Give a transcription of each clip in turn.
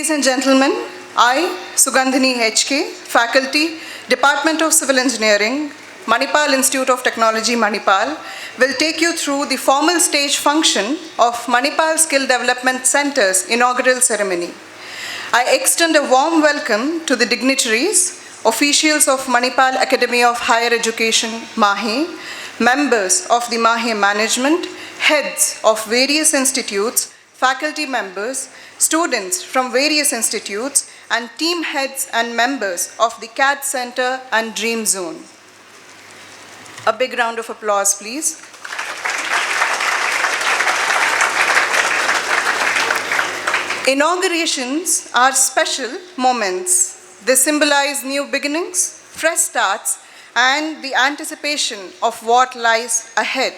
Ladies and gentlemen, I, Sugandhini HK, Faculty, Department of Civil Engineering, Manipal Institute of Technology, Manipal, will take you through the formal stage function of Manipal Skill Development Center's inaugural ceremony. I extend a warm welcome to the dignitaries, officials of Manipal Academy of Higher Education, MAHE, members of the MAHE management, heads of various institutes, faculty members, students from various institutes, and team heads and members of the CAD Center and Dream Zone. A big round of applause, please. Inaugurations are special moments. They symbolize new beginnings, fresh starts, and the anticipation of what lies ahead.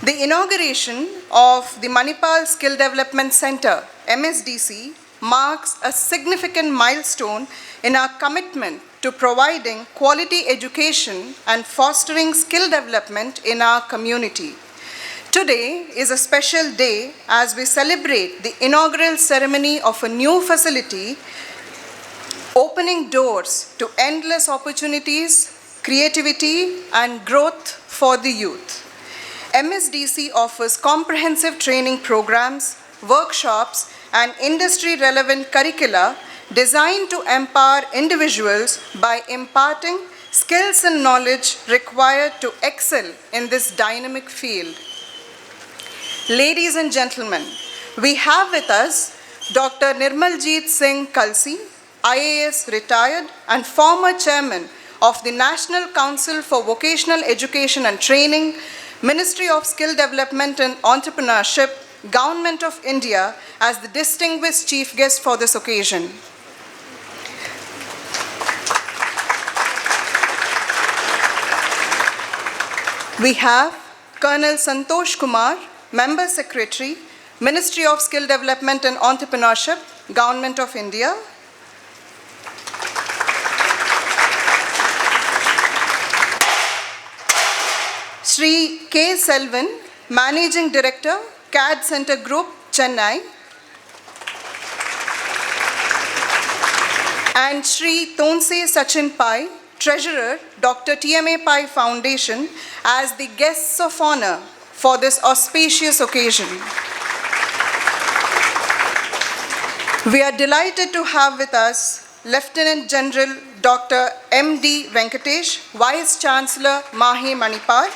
The inauguration of the Manipal Skill Development Center, MSDC, marks a significant milestone in our commitment to providing quality education and fostering skill development in our community. Today is a special day as we celebrate the inaugural ceremony of a new facility, opening doors to endless opportunities, creativity, and growth for the youth. MSDC offers comprehensive training programs, workshops, and industry-relevant curricula designed to empower individuals by imparting skills and knowledge required to excel in this dynamic field. Ladies and gentlemen, we have with us Dr. Nirmaljeet Singh Kalsi, IAS retired and former chairman of the National Council for Vocational Education and Training, Ministry of Skill Development and Entrepreneurship, Government of India, as the distinguished chief guest for this occasion. We have Colonel Santosh Kumar, Member Secretary, Ministry of Skill Development and Entrepreneurship, Government of India. Shri K. Selvan, Managing Director, CAD Center Group, Chennai. And Shri Tonse Sachin Pai, Treasurer, Dr. TMA Pai Foundation, as the guests of honor for this auspicious occasion. We are delighted to have with us Lieutenant General Dr. M.D. Venkatesh, Vice Chancellor, MAHE Manipal,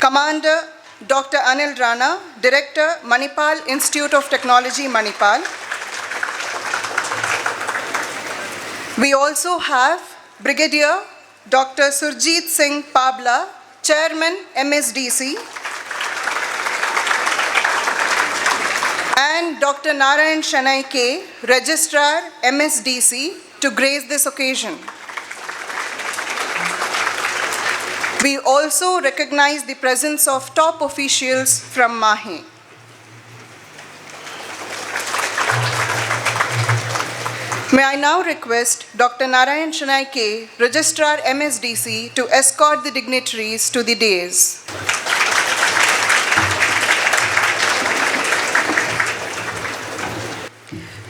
Commander Dr. Anil Rana, Director, Manipal Institute of Technology, Manipal. We also have Brigadier Dr. Surjit Singh Pabla, Chairman, MSDC, and Dr. Narayan Shanai K, Registrar, MSDC, to grace this occasion. We also recognize the presence of top officials from MAHE. May I now request Dr. Narayan Shanai K, Registrar MSDC, to escort the dignitaries to the dais.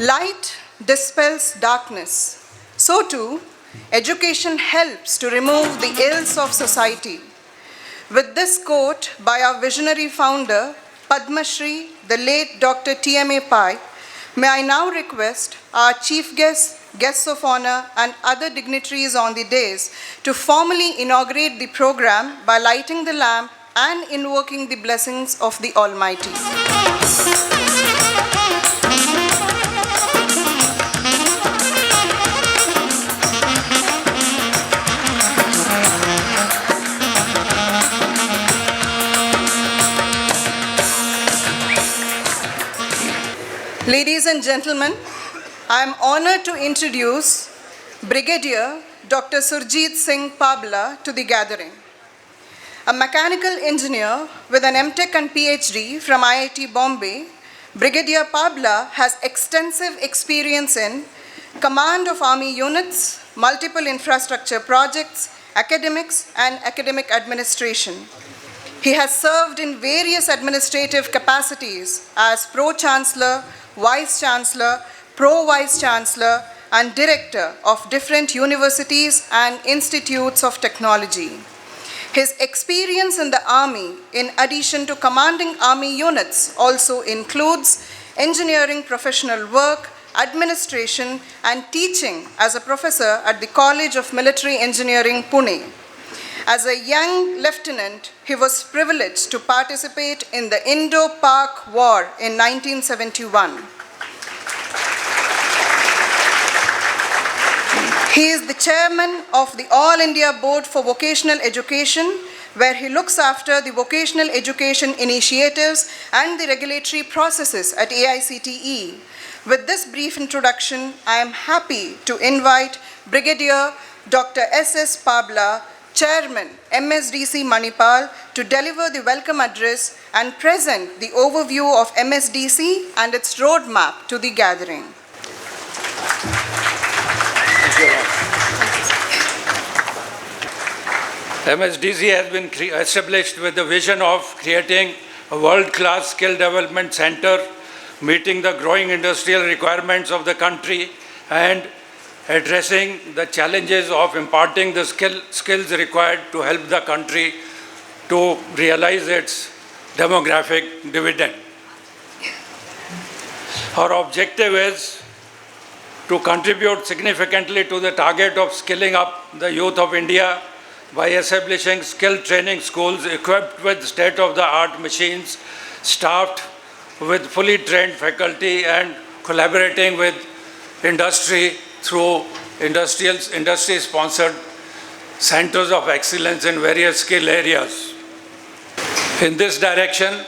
Light dispels darkness. So too, education helps to remove the ills of society. With this quote by our visionary founder, Padma Shri, the late Dr. TMA Pai, may I now request our chief guests of honor, and other dignitaries on the dais to formally inaugurate the program by lighting the lamp and invoking the blessings of the Almighty. Ladies and gentlemen, I am honored to introduce Brigadier Dr. Surjit Singh Pabla to the gathering. A mechanical engineer with an MTech and PhD from IIT Bombay, Brigadier Pabla has extensive experience in command of army units, multiple infrastructure projects, academics, and academic administration. He has served in various administrative capacities as Pro-Chancellor, Vice-Chancellor, Pro-Vice-Chancellor, and Director of different universities and institutes of technology. His experience in the Army, in addition to commanding Army units, also includes engineering professional work, administration, and teaching as a professor at the College of Military Engineering, Pune. As a young lieutenant, he was privileged to participate in the Indo-Pak War in 1971. He is the chairman of the All India Board for Vocational Education, where he looks after the vocational education initiatives and the regulatory processes at AICTE. With this brief introduction, I am happy to invite Brigadier Dr. S.S. Pabla, Chairman, MSDC Manipal, to deliver the welcome address and present the overview of MSDC and its roadmap to the gathering. MSDC has been established with the vision of creating a world-class skill development center, meeting the growing industrial requirements of the country and addressing the challenges of imparting the skills required to help the country to realize its demographic dividend. Our objective is to contribute significantly to the target of skilling up the youth of India by establishing skill training schools equipped with state-of-the-art machines, staffed with fully trained faculty, and collaborating with industry through industry-sponsored centers of excellence in various skill areas. In this direction,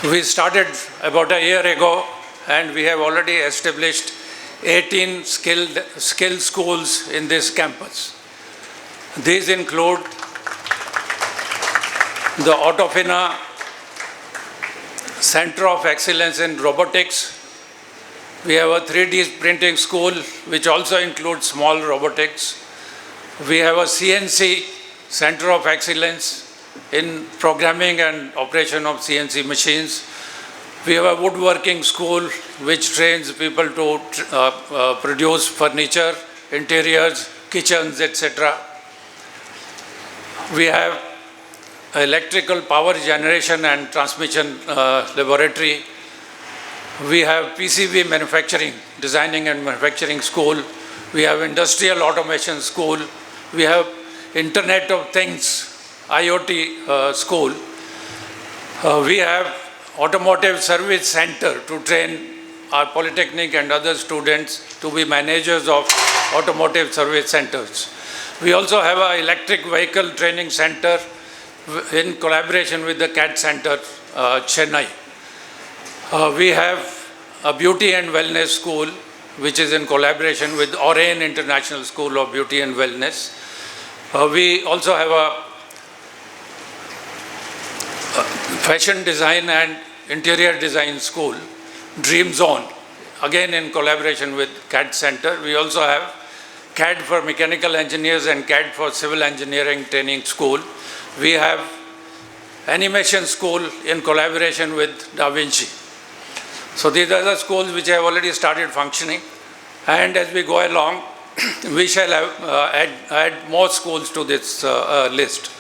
we started about a year ago, and we have already established 18 skill schools in this campus. These include the Autofina Center of Excellence in Robotics. We have a 3D printing school, which also includes small robotics. We have a CNC Center of Excellence in programming and operation of CNC machines. We have a woodworking school, which trains people to produce furniture, interiors, kitchens, etc. We have electrical power generation and transmission laboratory. We have PCB manufacturing, designing and manufacturing school. We have industrial automation school. We have Internet of Things, IoT school. We have automotive service center to train our polytechnic and other students to be managers of automotive service centers. We also have an electric vehicle training center in collaboration with the CAT Center, Chennai. We have a beauty and wellness school, which is in collaboration with Oren International School of Beauty and Wellness. We also have a fashion design and interior design school, Dream Zone, again in collaboration with CAD Center. We also have CAD for mechanical engineers and CAD for civil engineering training school. We have animation school in collaboration with Da Vinci. So these are the schools which have already started functioning, and as we go along, we shall have, add more schools to this list.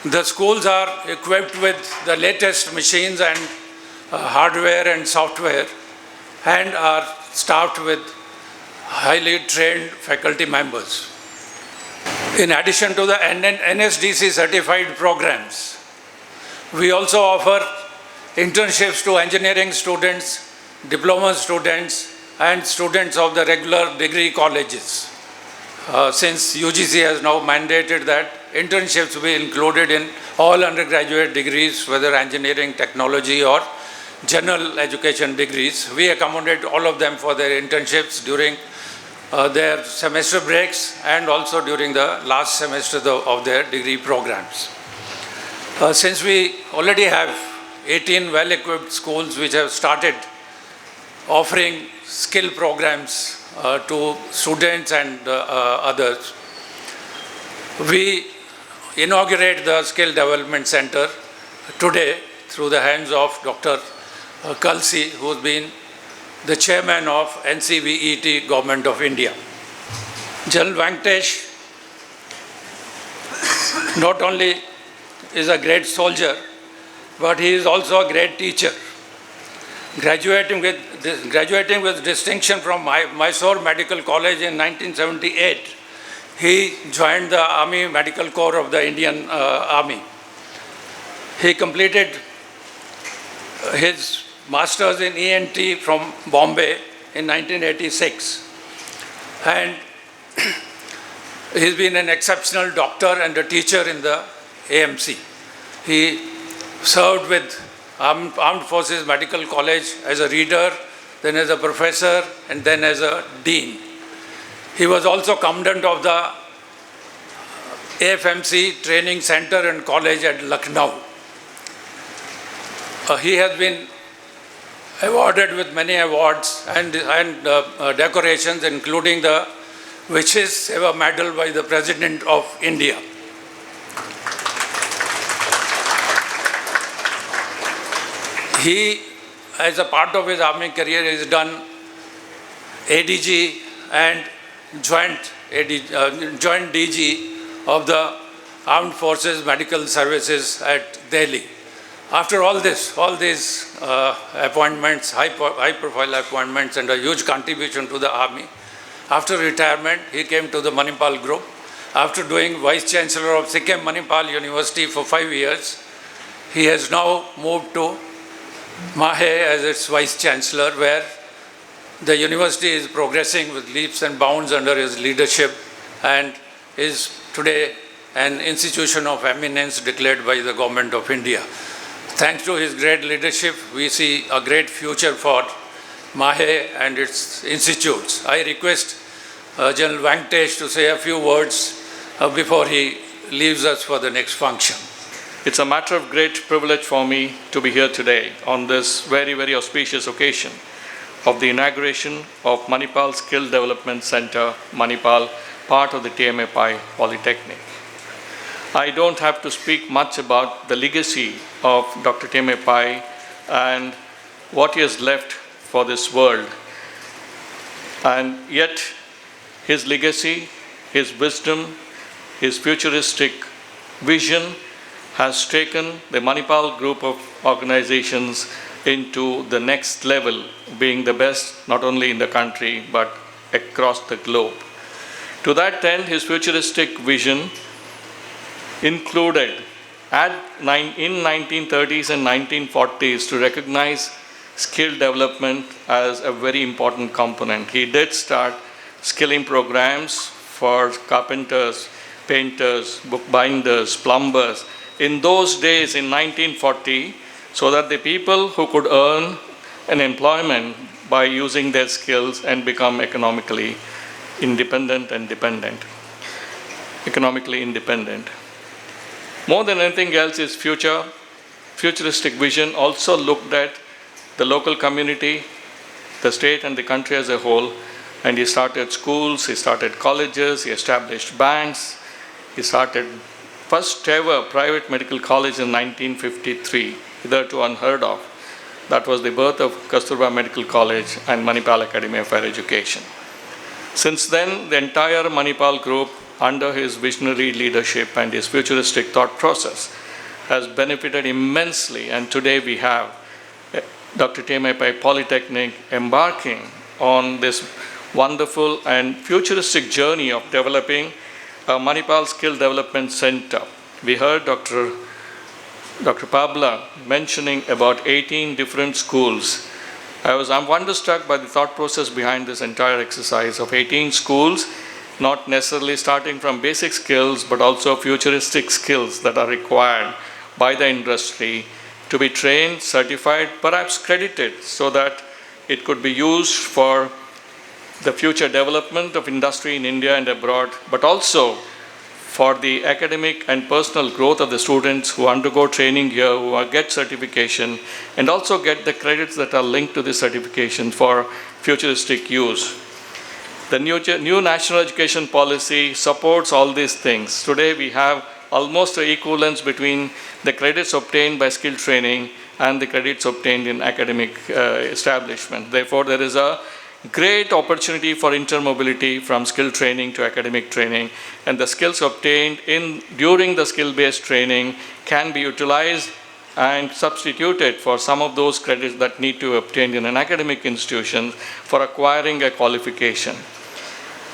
The schools are equipped with the latest machines and hardware and software, and are staffed with highly trained faculty members. In addition to the NSDC certified programs, we also offer internships to engineering students, diploma students, and students of the regular degree colleges. Since UGC has now mandated that internships be included in all undergraduate degrees, whether engineering, technology, or general education degrees, we accommodate all of them for their internships during their semester breaks and also during the last semester of their degree programs. Since we already have 18 well-equipped schools which have started offering skill programs to students and others, we inaugurate the Skill Development Center today through the hands of Dr. Kalsi, who's been the chairman of NCVET Government of India. General Venkatesh not only is a great soldier, but he is also a great teacher. Graduating with distinction from Mysore Medical College in 1978, he joined the Army Medical Corps of the Indian Army. He completed his master's in ENT from Bombay in 1986. And he's been an exceptional doctor and a teacher in the AMC. He served with Armed Forces Medical College as a reader, then as a professor, and then as a dean. He was also commandant of the AFMC Training Center and College at Lucknow. He has been awarded with many awards and decorations, including the Wishes Seva Medal by the President of India. He, as a part of his army career, has done ADG and joint DG of the Armed Forces Medical Services at Delhi. After all these appointments, high-profile appointments, and a huge contribution to the army, after retirement, he came to the Manipal group. After doing Vice Chancellor of Sikkim Manipal University for 5 years, he has now moved to Mahe as its Vice Chancellor, where the university is progressing with leaps and bounds under his leadership and is today an institution of eminence declared by the Government of India. Thanks to his great leadership, we see a great future for Mahe and its institutes. I request General Venkatesh to say a few words before he leaves us for the next function. It's a matter of great privilege for me to be here today on this very, very auspicious occasion of the inauguration of Manipal Skill Development Center, Manipal, part of the TMAPI Polytechnic. I don't have to speak much about the legacy of Dr. TMAPI and what he has left for this world. And yet, his legacy, his wisdom, his futuristic vision has taken the Manipal group of organizations into the next level, being the best not only in the country but across the globe. To that end, his futuristic vision included in 1930s and 1940s to recognize skill development as a very important component. He did start skilling programs for carpenters, painters, bookbinders, plumbers. In those days, in 1940, so that the people who could earn an employment by using their skills and become economically independent and dependent. Economically independent. More than anything else, his futuristic vision also looked at the local community, the state and the country as a whole, and he started schools, he started colleges, he established banks, he started first ever private medical college in 1953, hitherto unheard of. That was the birth of Kasturba Medical College and Manipal Academy of Higher Education. Since then, the entire Manipal group, under his visionary leadership and his futuristic thought process, has benefited immensely, and today we have Dr. TMAPI Polytechnic embarking on this wonderful and futuristic journey of developing a Manipal Skill Development Center. We heard Dr. Pabla mentioning about 18 different schools. I'm wonderstruck by the thought process behind this entire exercise of 18 schools, not necessarily starting from basic skills, but also futuristic skills that are required by the industry to be trained, certified, perhaps credited, so that it could be used for the future development of industry in India and abroad, but also for the academic and personal growth of the students who undergo training here, who get certification, and also get the credits that are linked to the certification for futuristic use. The new national education policy supports all these things. Today we have almost an equivalence between the credits obtained by skill training and the credits obtained in academic establishment. Therefore, there is a great opportunity for intermobility from skill training to academic training, and the skills obtained during the skill-based training can be utilized and substituted for some of those credits that need to be obtained in an academic institution for acquiring a qualification.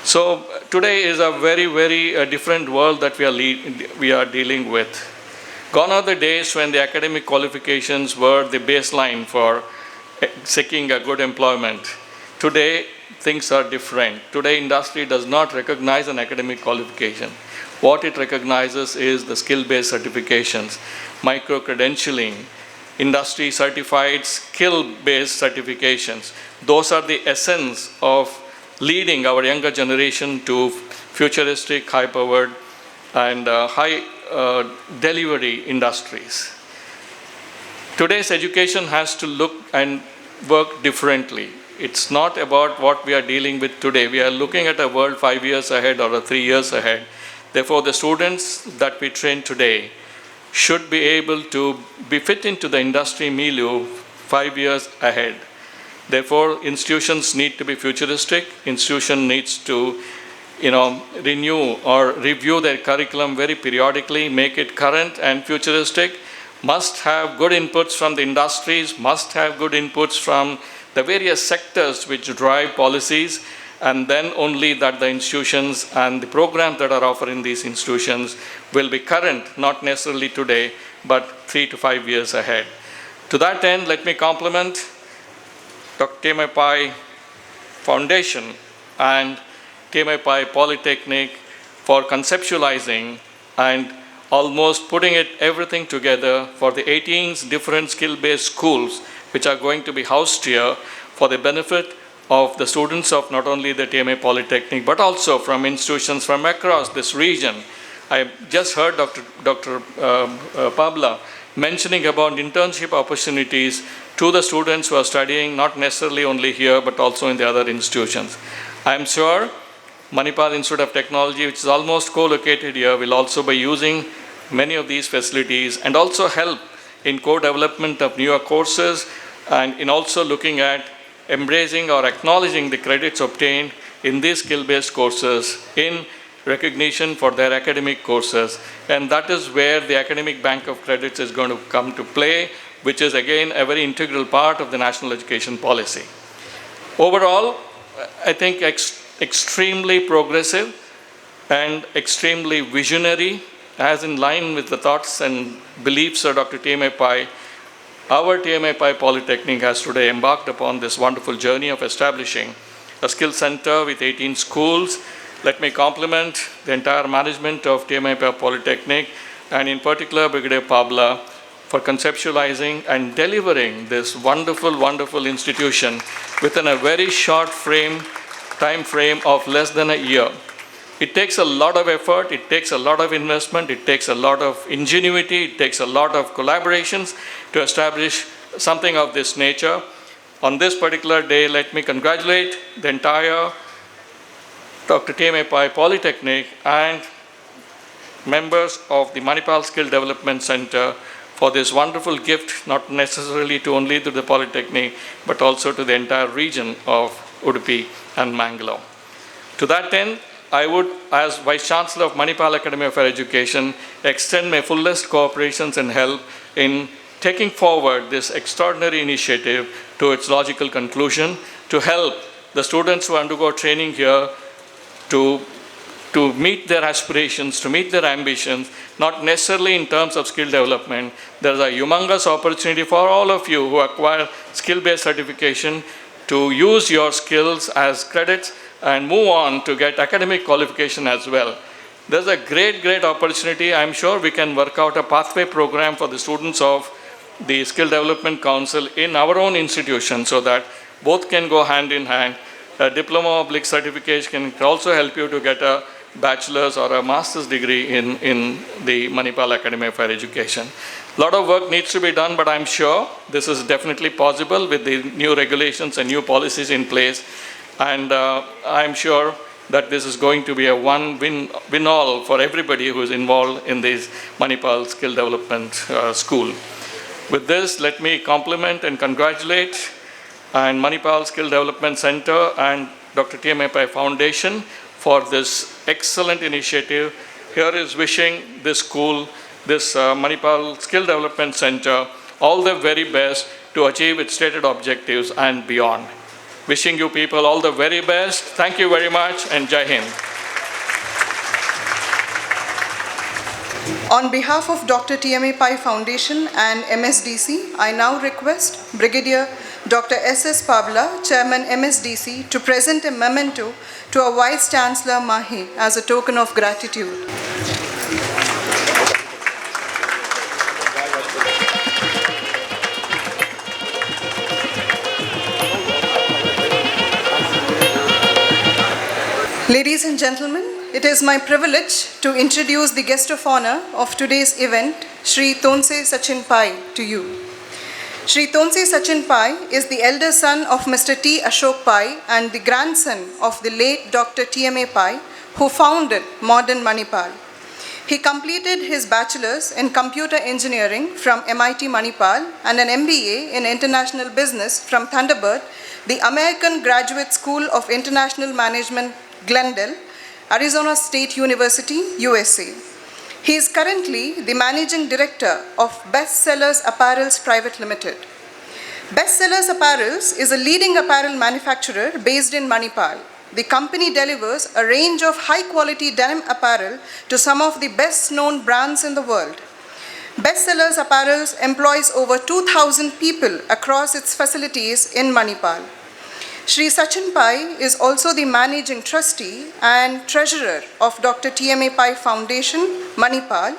So today is a very, very different world that we are dealing with. Gone are the days when the academic qualifications were the baseline for seeking a good employment. Today, things are different. Today, industry does not recognize an academic qualification. What it recognizes is the skill-based certifications, micro-credentialing, industry-certified skill-based certifications. Those are the essence of leading our younger generation to futuristic, high-powered, and high delivery industries. Today's education has to look and work differently. It's not about what we are dealing with today. We are looking at a world 5 years ahead or 3 years ahead. Therefore, the students that we train today should be able to be fit into the industry milieu 5 years ahead. Therefore, institutions need to be futuristic. Institution needs to renew or review their curriculum very periodically, make it current and futuristic, must have good inputs from the industries, must have good inputs from the various sectors which drive policies, and then only that the institutions and the programs that are offered in these institutions will be current, not necessarily today, but 3 to 5 years ahead. To that end, let me compliment Dr. Manipal Foundation and Manipal Polytechnic for conceptualizing and almost putting everything together for the 18 different skill-based schools which are going to be housed here for the benefit of the students of not only the Manipal Polytechnic but also from institutions from across this region. I just heard Dr. Pabla mentioning about internship opportunities to the students who are studying not necessarily only here but also in the other institutions. I am sure Manipal Institute of Technology, which is almost co-located here, will also be using many of these facilities and also help in co-development of newer courses and in also looking at embracing or acknowledging the credits obtained in these skill-based courses in recognition for their academic courses. And that is where the academic bank of credits is going to come to play, which is again a very integral part of the national education policy. Overall, I think extremely progressive and extremely visionary, as in line with the thoughts and beliefs of Dr. Manipal. Our Manipal Polytechnic has today embarked upon this wonderful journey of establishing a skill center with 18 schools. Let me compliment the entire management of Manipal Polytechnic and in particular Brigadier Pabla for conceptualizing and delivering this wonderful, wonderful institution within a very short time frame of less than a year. It takes a lot of effort, it takes a lot of investment, it takes a lot of ingenuity, it takes a lot of collaborations to establish something of this nature. On this particular day, let me congratulate the entire Dr. Manipal Polytechnic and members of the Manipal Skill Development Center for this wonderful gift, not necessarily only to the Polytechnic, but also to the entire region of Udupi and Mangalore. To that end, I would, as Vice Chancellor of Manipal Academy of Higher Education, extend my fullest cooperations and help in taking forward this extraordinary initiative to its logical conclusion, to help the students who undergo training here to meet their aspirations, to meet their ambitions, not necessarily in terms of skill development. There is a humongous opportunity for all of you who acquire skill-based certification to use your skills as credits and move on to get academic qualification as well. There's a great, great opportunity. I'm sure we can work out a pathway program for the students of the Skill Development Council in our own institution so that both can go hand in hand. A diploma oblique certification can also help you to get a bachelor's or a master's degree in the Manipal Academy of Higher Education. A lot of work needs to be done, but I'm sure this is definitely possible with the new regulations and new policies in place. And I'm sure that this is going to be a win all for everybody who is involved in this Manipal Skill Development School. With this, let me compliment and congratulate and Manipal Skill Development Center and Dr. T.M. Pai Foundation for this excellent initiative. Here is wishing this school, this Manipal Skill Development Center, all the very best to achieve its stated objectives and beyond. Wishing you people all the very best. Thank you very much and Jai Hind. On behalf of Dr. T.M. Pai Foundation and MSDC, I now request Brigadier Dr. S.S. Pabla, Chairman MSDC, to present a memento to our Vice Chancellor Mahi as a token of gratitude. Ladies and gentlemen, it is my privilege to introduce the guest of honor of today's event, Shri Tonse Sachin Pai, to you. Shri Tonse Sachin Pai is the elder son of Mr. T. Ashok Pai and the grandson of the late Dr. T.M.A. Pai, who founded modern Manipal. He completed his bachelor's in computer engineering from MIT Manipal and an MBA in international business from Thunderbird, the American Graduate School of International Management, Glendale, Arizona State University, USA. He is currently the Managing Director of Bestsellers Apparels Private Limited. Bestsellers Apparels is a leading apparel manufacturer based in Manipal. The company delivers a range of high-quality denim apparel to some of the best-known brands in the world. Bestsellers Apparels employs over 2,000 people across its facilities in Manipal. Shri Sachin Pai is also the Managing Trustee and Treasurer of Dr. T.M.A. Pai Foundation, Manipal,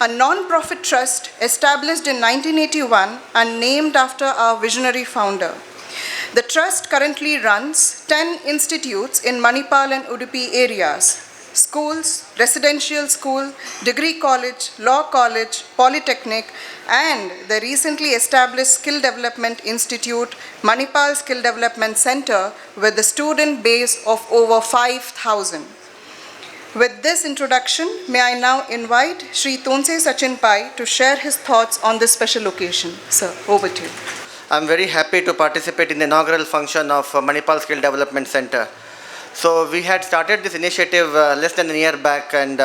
a non-profit trust established in 1981 and named after our visionary founder. The trust currently runs 10 institutes in Manipal and Udupi areas: schools, residential school, degree college, law college, polytechnic, and the recently established Skill Development Institute, Manipal Skill Development Center, with a student base of over 5,000. With this introduction, may I now invite Shri Tonse Sachin Pai to share his thoughts on this special occasion. Sir, over to you. I'm very happy to participate in the inaugural function of Manipal Skill Development Center. So we had started this initiative less than a year back, and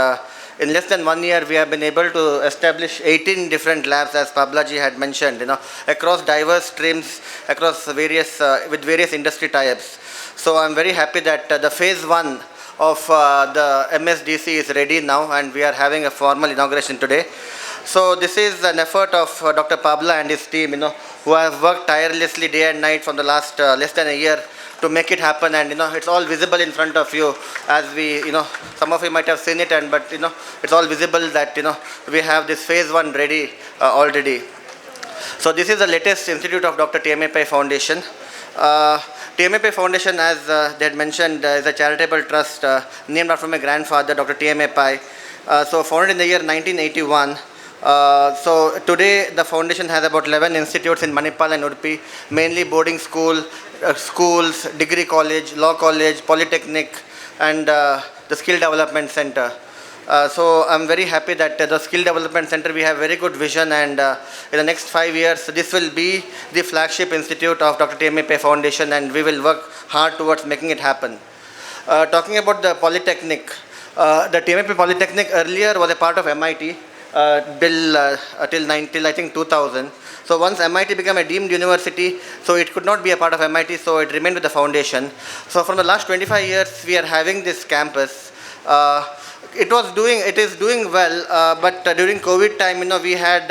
in less than 1 year we have been able to establish 18 different labs, as Pablaji had mentioned, across diverse streams, across various with various industry tie-ups. So I'm very happy that the phase 1 of the MSDC is ready now, and we are having a formal inauguration today. So this is an effort of Dr. Pabla and his team, who have worked tirelessly day and night from the last less than a year to make it happen, and it's all visible in front of you, as we some of you might have seen it, but it's all visible that we have this phase 1 ready already. So this is the latest institute of Dr. T.M.A. Pai Foundation. T.M.A. Pai Foundation, as they had mentioned, is a charitable trust named after my grandfather, Dr. T.M.A. Pai. So founded in the year 1981. So today the foundation has about 11 institutes in Manipal and Udupi, mainly boarding school, schools, degree college, law college, polytechnic, and the skill development center. So I'm very happy that the skill development center, we have very good vision, and in the next 5 years this will be the flagship institute of Dr. T.M.A. Pai Foundation, and we will work hard towards making it happen. Talking about the polytechnic, the T.M.A. Pai Polytechnic earlier was a part of MIT till I think 2000. So once MIT became a deemed university, so it could not be a part of MIT, so it remained with the foundation. So from the last 25 years, we are having this campus. It is doing well, but during COVID time, we had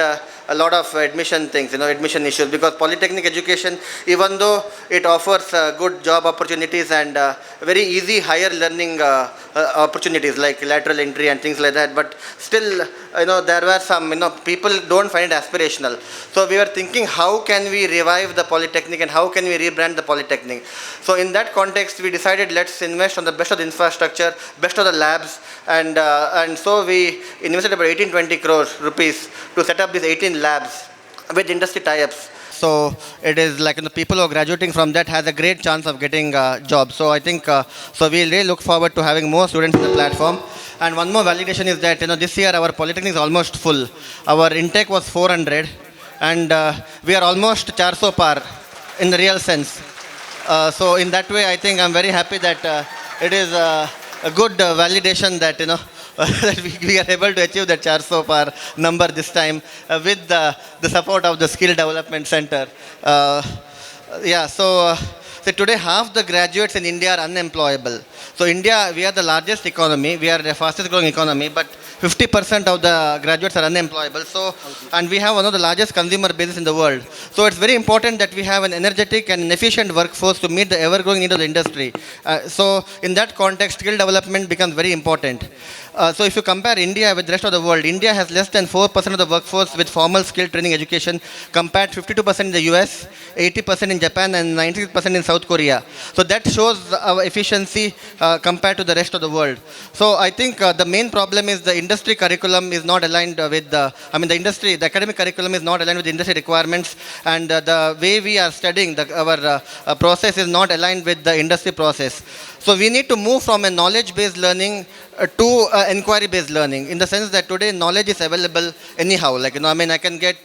a lot of admission things, admission issues, because polytechnic education, even though it offers good job opportunities and very easy higher learning opportunities like lateral entry and things like that, but still, there were some, people don't find it aspirational. So we were thinking, how can we revive the polytechnic and how can we rebrand the polytechnic? So in that context, we decided, let's invest on the best of the infrastructure, best of the labs, and so we invested about 18-20 crores rupees to set up these 18 labs with industry tie-ups. So it is like people who are graduating from that has a great chance of getting jobs. So I think so we really look forward to having more students in the platform. And one more validation is that this year our polytechnic is almost full. Our intake was 400, and we are almost 400 par in the real sense. So in that way, I think I'm very happy that it is a good validation that that we are able to achieve that 400 par number this time with the support of the Skill Development Center. Yeah, so today half the graduates in India are unemployable. So India, we are the largest economy, we are the fastest growing economy, but 50% of the graduates are unemployable. So, and we have one of the largest consumer bases in the world. So it's very important that we have an energetic and an efficient workforce to meet the ever-growing need of the industry. So in that context, skill development becomes very important. So if you compare India with the rest of the world, India has less than 4% of the workforce with formal skill training education, compared 52% in the US, 80% in Japan, and 96% in South Korea. So that shows our efficiency compared to the rest of the world. So I think the main problem is the industry curriculum is not aligned with the academic curriculum is not aligned with industry requirements, and the way we are studying, our process is not aligned with the industry process. So we need to move from a knowledge-based learning to inquiry-based learning, in the sense that today knowledge is available anyhow. Like, I can get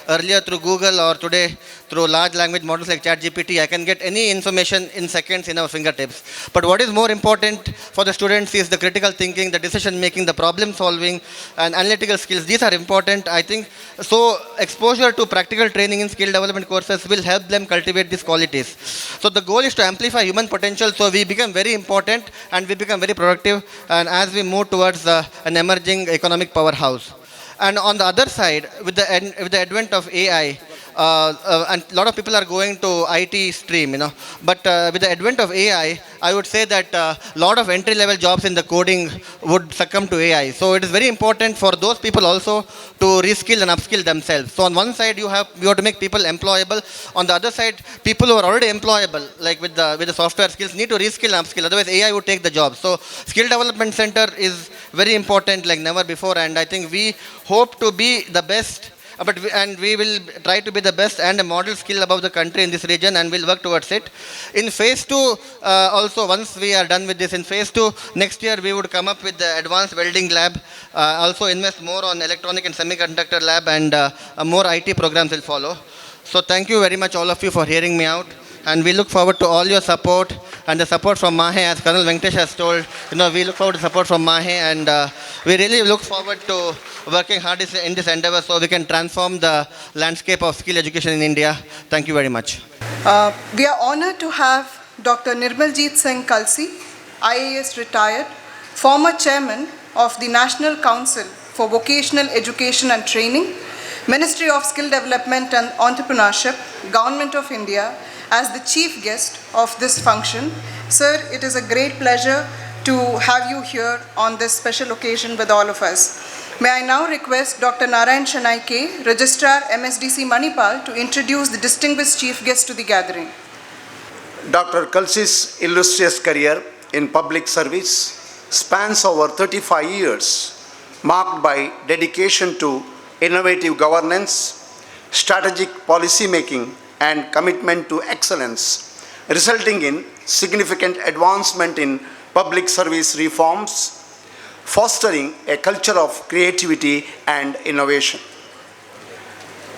earlier through Google, or today through large language models like ChatGPT, I can get any information in seconds in our fingertips. But what is more important for the students is the critical thinking, the decision making, the problem solving, and analytical skills. These are important, I think. So exposure to practical training in skill development courses will help them cultivate these qualities. So the goal is to amplify human potential, so we become very important and we become very productive, and as we move towards an emerging economic powerhouse. And on the other side, with the advent of AI, and a lot of people are going to IT stream, but with the advent of AI, I would say that a lot of entry-level jobs in the coding would succumb to AI. So it is very important for those people also to reskill and upskill themselves. So on one side, you have to make people employable. On the other side, people who are already employable, like with the software skills, need to reskill and upskill. Otherwise, AI would take the job. So Skill Development Center is very important like never before, and I think we hope to be the best. We will try to be the best and a model skill above the country in this region, and we'll work towards it. In phase 2, also once we are done with this, in phase 2, next year we would come up with the advanced welding lab, also invest more on electronic and semiconductor lab, and more IT programs will follow. So thank you very much all of you for hearing me out, and we look forward to all your support and the support from Mahe. As Colonel Venkatesh has told, we look forward to support from Mahe, and we really look forward to working hard in this endeavor so we can transform the landscape of skill education in India. Thank you very much. We are honored to have Dr. Nirmaljeet Singh Kalsi, IAS retired, former chairman of the National Council for Vocational Education and Training, Ministry of Skill Development and Entrepreneurship, Government of India, as the chief guest of this function. Sir, it is a great pleasure to have you here on this special occasion with all of us. May I now request Dr. Narayan Shenoy K, Registrar MSDC Manipal, to introduce the distinguished chief guest to the gathering. Dr. Kalsi's illustrious career in public service spans over 35 years, marked by dedication to innovative governance, strategic policy making, and commitment to excellence, resulting in significant advancement in public service reforms, fostering a culture of creativity and innovation.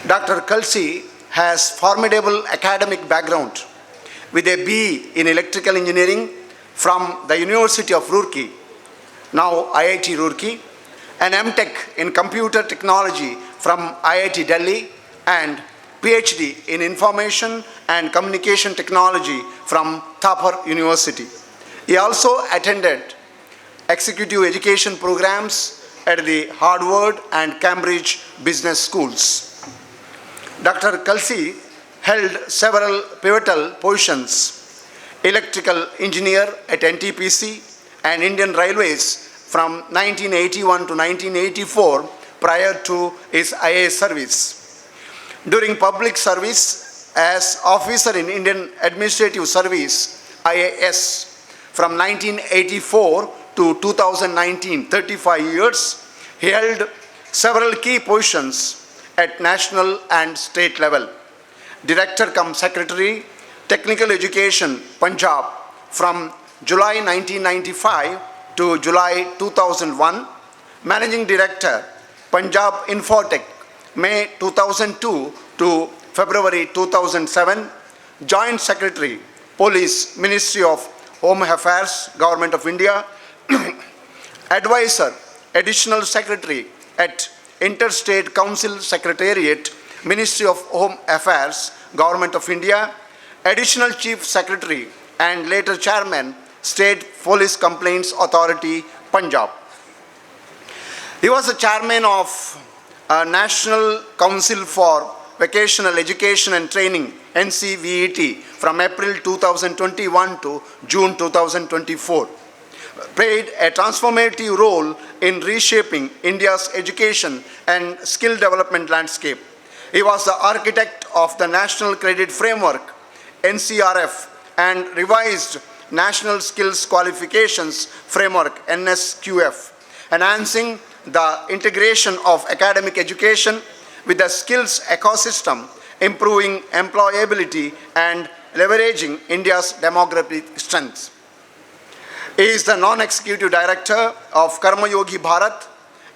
Dr. Kalsi has formidable academic background with a BE in electrical engineering from the University of Roorkee, now IIT Roorkee, an MTech in computer technology from IIT Delhi, and PhD in information and communication technology from Thapar University. He also attended executive education programs at the Harvard and Cambridge business schools. Dr. Kalsi held several pivotal positions: electrical engineer at NTPC and Indian Railways from 1981 to 1984 prior to his IAS service. During public service as officer in Indian Administrative Service, IAS, from 1984 to 2019, 35 years, he held several key positions at national and state level. Director cum Secretary, Technical Education, Punjab, from July 1995 to July 2001. Managing Director, Punjab Infotech, May 2002 to February 2007. Joint Secretary, Police, Ministry of Home Affairs, Government of India. Advisor, Additional Secretary at Interstate Council Secretariat, Ministry of Home Affairs, Government of India. Additional Chief Secretary and later Chairman, State Police Complaints Authority, Punjab. He was the Chairman of National Council for Vocational Education and Training, NCVET, from April 2021 to June 2024. Played a transformative role in reshaping India's education and skill development landscape. He was the architect of the National Credit Framework, NCRF, and revised National Skills Qualifications Framework, NSQF, enhancing the integration of academic education with the skills ecosystem, improving employability and leveraging India's demographic strengths. He is the non-executive director of Karma Yogi Bharat,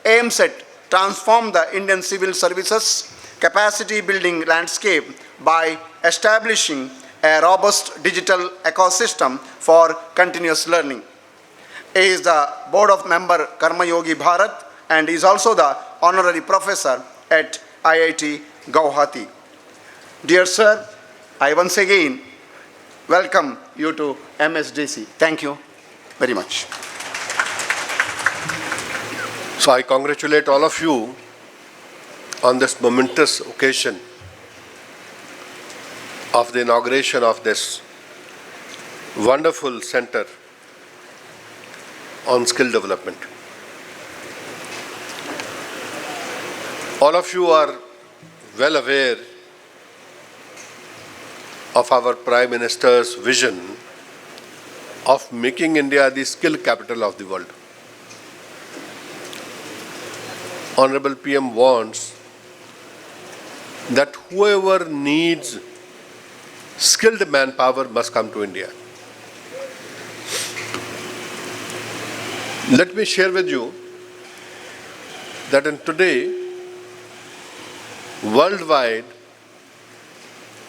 aims at transform the Indian civil services capacity building landscape by establishing a robust digital ecosystem for continuous learning. He is the board of member Karma Yogi Bharat and is also the honorary professor at IIT Guwahati. Dear sir, I once again welcome you to MSDC. Thank you very much. So I congratulate all of you on this momentous occasion of the inauguration of this wonderful center on skill development. All of you are well aware of our Prime Minister's vision of making India the skill capital of the world. Honorable PM wants that whoever needs skilled manpower must come to India. Let me share with you that in today, worldwide,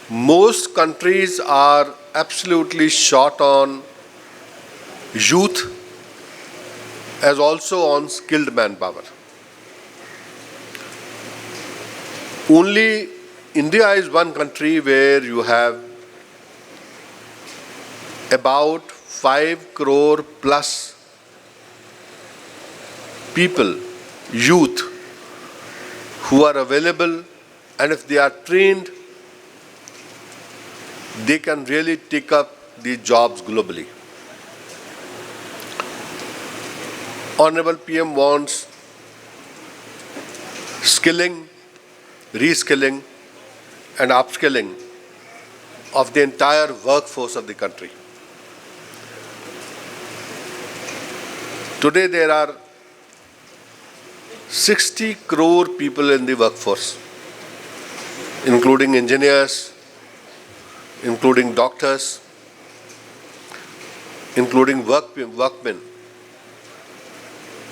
most countries are absolutely short on youth as also on skilled manpower. Only India is one country where you have about 5 crore plus people, youth, who are available, and if they are trained, they can really take up the jobs globally. Honorable PM wants skilling, reskilling, and upskilling of the entire workforce of the country. Today there are 60 crore people in the workforce, including engineers, including doctors, including workmen,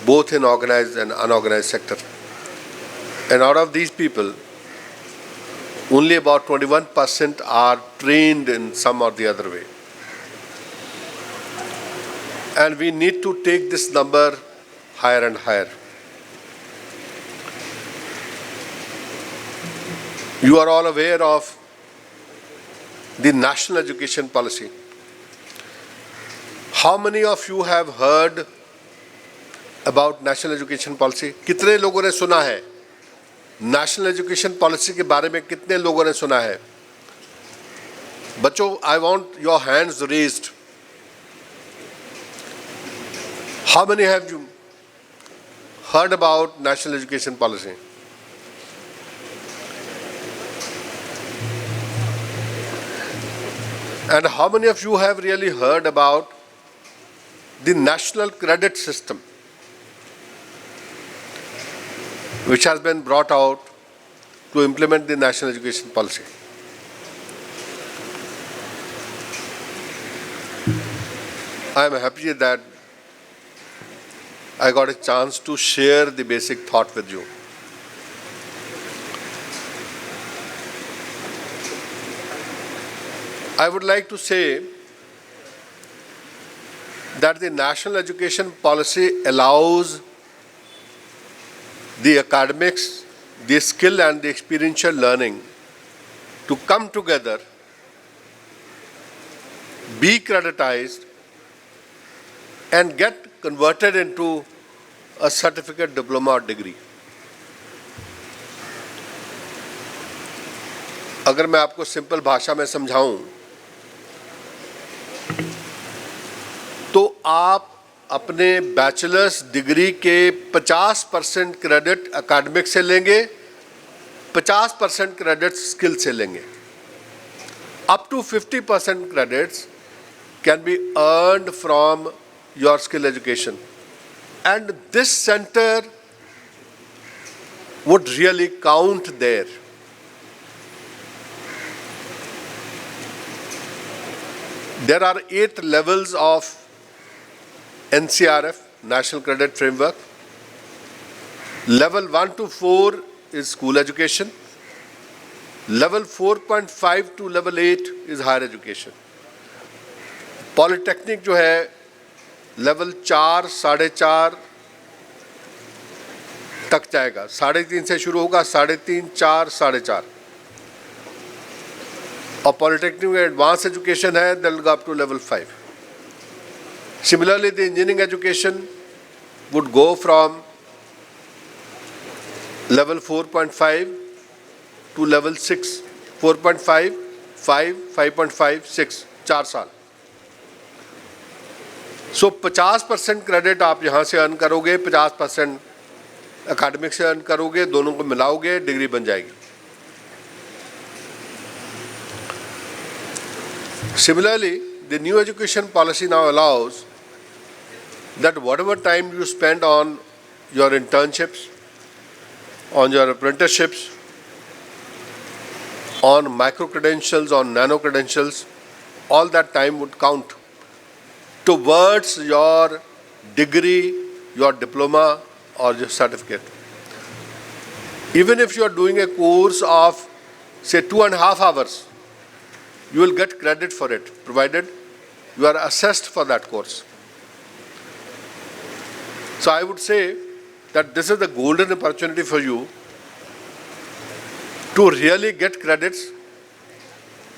both in organized and unorganized sector. And out of these people, only about 21% are trained in some or the other way. And we need to take this number higher and higher. You are all aware of the national education policy. How many of you have heard about national education policy? कितने लोगों ने सुना है? National education policy के बारे में कितने लोगों ने सुना है? बच्चों, I want your hands raised. How many have you heard about national education policy? And how many of you have really heard about the national credit system, which has been brought out to implement the national education policy? I am happy that I got a chance to share the basic thought with you. I would like to say that the national education policy allows the academics, the skill and the experiential learning to come together, be creditized, and get converted into a certificate, diploma or degree. अगर मैं आपको simple भाषा में समझाऊं तो आप अपने bachelors degree के 50% क्रेडिट एकेडमिक से लेंगे, 50% क्रेडिट स्किल से लेंगे. Up to 50% credits can be earned from your skill education. And this center would really count there. There are 8 levels of NCRF, National Credit Framework. Level 1 to 4 is school education. Level 4.5 to level 8 is higher education. Polytechnic जो है level 4, 4.5 तक जाएगा. 3.5 से शुरू होगा, 3.5, 4, 4.5. और polytechnic में advance education है, that will go up to level 5. Similarly, the engineering education would go from level 4.5 to level 6. 4.5, 5, 5.5, 6, 4 साल. So 50% क्रेडिट आप यहाँ से अर्न करोगे, 50% एकेडमिक से अर्न करोगे, दोनों को मिलाओगे, डिग्री बन जाएगी. Similarly, the new education policy now allows that whatever time you spend on your internships, on your apprenticeships, on micro-credentials, on nano-credentials, all that time would count towards your degree, your diploma or your certificate. Even if you are doing a course of, say, 2.5 hours, you will get credit for it, provided you are assessed for that course. So I would say that this is the golden opportunity for you to really get credits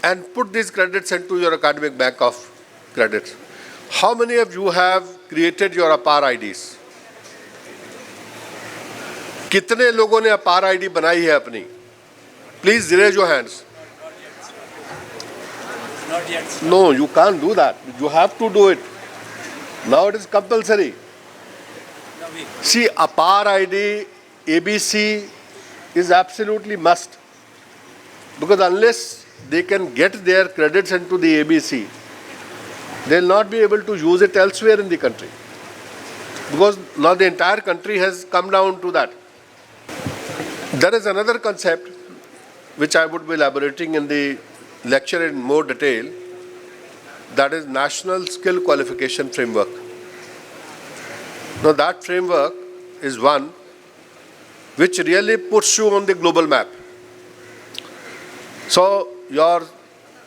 and put these credits into your academic bank of credits. How many of you have created your APAR IDs? कितने लोगों ने APAR ID बनाई है अपनी? Please raise your hands. Not yet. No, you can't do that. You have to do it. Now it is compulsory. No, we See, APAR ID, ABC is absolutely must. Because unless they can get their credits into the ABC, they will not be able to use it elsewhere in the country. Because now the entire country has come down to that. There is another concept which I would be elaborating in the lecture in more detail, that is National Skill Qualification Framework. Now that framework is one which really puts you on the global map. So your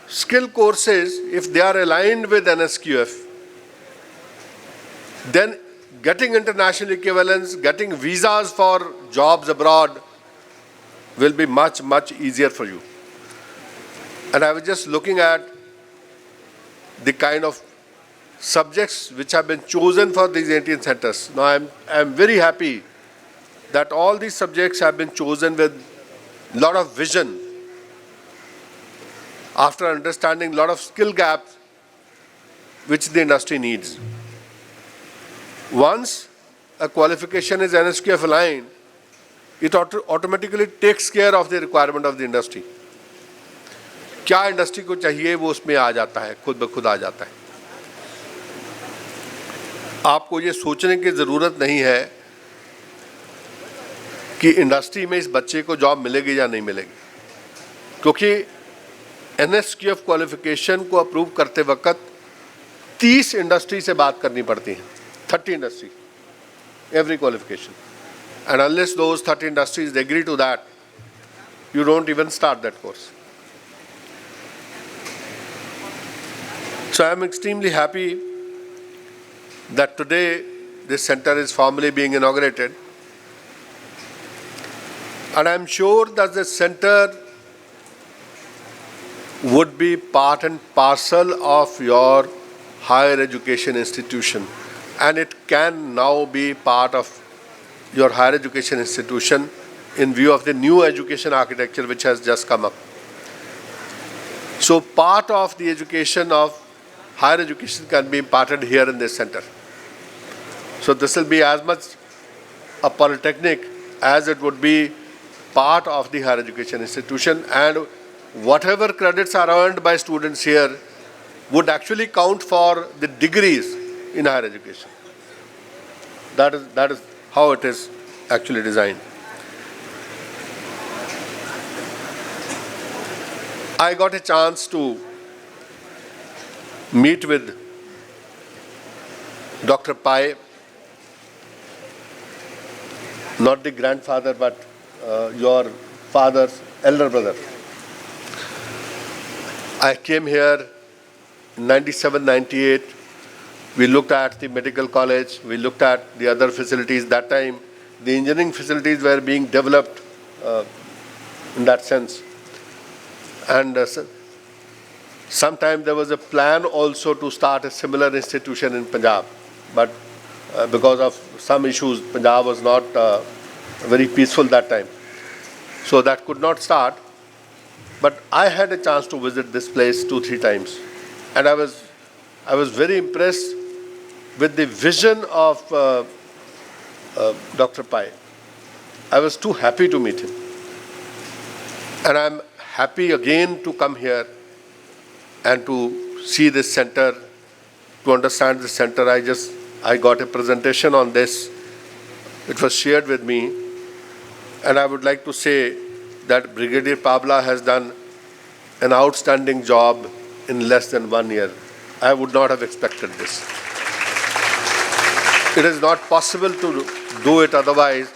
skill courses, if they are aligned with NSQF, then getting international equivalence, getting visas for jobs abroad will be much, much easier for you. And I was just looking at the kind of subjects which have been chosen for these 18 centers. Now I am very happy that all these subjects have been chosen with a lot of vision, after understanding a lot of skill gaps which the industry needs. Once a qualification is NSQF aligned, it automatically takes care of the requirement of the industry. क्या industry को चाहिए वो उसमें आ जाता है, खुद ब खुद आ जाता है. आपको ये सोचने की ज़रूरत नहीं है कि इंडस्ट्री में इस बच्चे को जॉब मिलेगी या नहीं मिलेगी, क्योंकि NSQF क्वालिफिकेशन को अप्रूव करते वक्त 30 इंडस्ट्री से बात करनी पड़ती है, 30 industry, every qualification. And unless those 30 industries agree to that, you don't even start that course. So I am extremely happy that today this center is formally being inaugurated. And I am sure that the center would be part and parcel of your higher education institution, and it can now be part of your higher education institution in view of the new education architecture which has just come up. So part of the education of higher education can be imparted here in this center. So this will be as much a polytechnic as it would be part of the higher education institution, and whatever credits are earned by students here would actually count for the degrees in higher education. That is how it is actually designed. I got a chance to meet with Dr. Pai, not the grandfather, but your father's elder brother. I came here in 97, 98. We looked at the medical college, we looked at the other facilities. That time, the engineering facilities were being developed in that sense. And sometime there was a plan also to start a similar institution in Punjab. But because of some issues, Punjab was not very peaceful that time. So that could not start. But I had a chance to visit this place 2-3 times. And I was very impressed with the vision of Dr. Pai. I was too happy to meet him. And I'm happy again to come here and to see this center, to understand the center. I got a presentation on this. It was shared with me. And I would like to say that Brigadier Pabla has done an outstanding job in less than 1 year. I would not have expected this. It is not possible to do it otherwise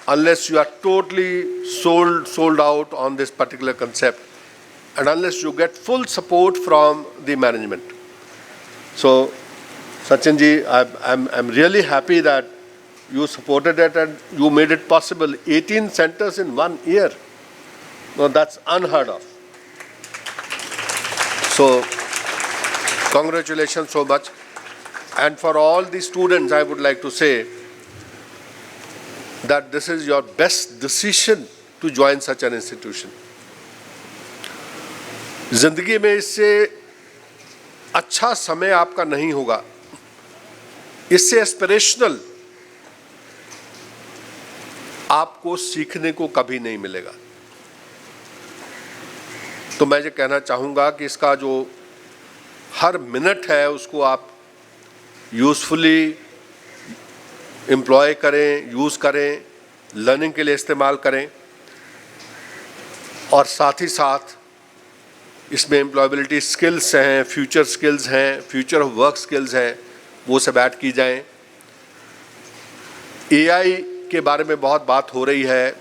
unless you are totally sold out on this particular concept and unless you get full support from the management. So, Sachin ji, I'm really happy that you supported it and you made it possible. 18 centers in 1 year. No, that's unheard of. So, congratulations so much. And for all the students, I would like to say that this is your best decision to join such an institution. जिंदगी में इससे अच्छा समय आपका नहीं होगा, इससे aspirational आपको सीखने को कभी नहीं मिलेगा. तो मैं ये कहना चाहूँगा कि इसका जो हर मिनट है उसको आप यूज़फुली एम्प्लॉय करें, यूज़ करें, लर्निंग के लिए इस्तेमाल करें और साथ ही साथ इसमें एम्प्लॉयबिलिटी स्किल्स हैं, फ्यूचर स्किल्स हैं, फ्यूचर ऑफ वर्क स्किल्स हैं, वो सब ऐड की जाएं. एआई के बारे में बहुत बात हो रही है.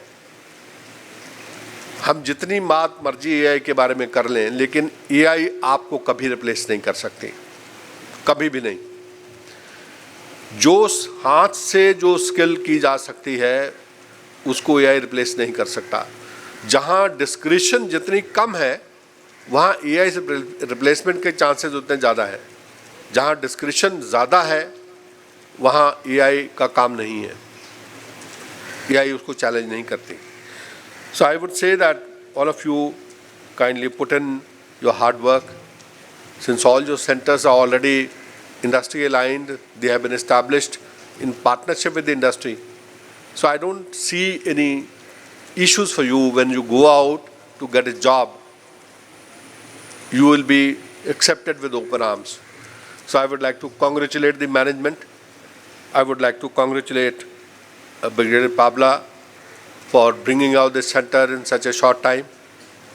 हम जितनी बात मर्जी एआई के बारे में कर लें, लेकिन एआई आपको कभी रिप्लेस नहीं कर सकती, कभी भी नहीं. जो हाथ से जो स्किल की जा सकती है उसको एआई रिप्लेस नहीं कर सकता. जहाँ डिस्क्रिशन जितनी कम है वहाँ एआई से रिप्लेसमेंट के चांसेस उतने ज़्यादा है. जहाँ डिस्क्रिशन ज़्यादा है वहाँ एआई का काम नहीं है, एआई उसको चैलेंज नहीं करती. So I would say that all of you kindly put in your hard work. Since all your centers are already industry aligned, they have been established in partnership with the industry. So I don't see any issues for you when you go out to get a job. You will be accepted with open arms. So I would like to congratulate the management. I would like to congratulate Brigadier Pabla for bringing out this center in such a short time.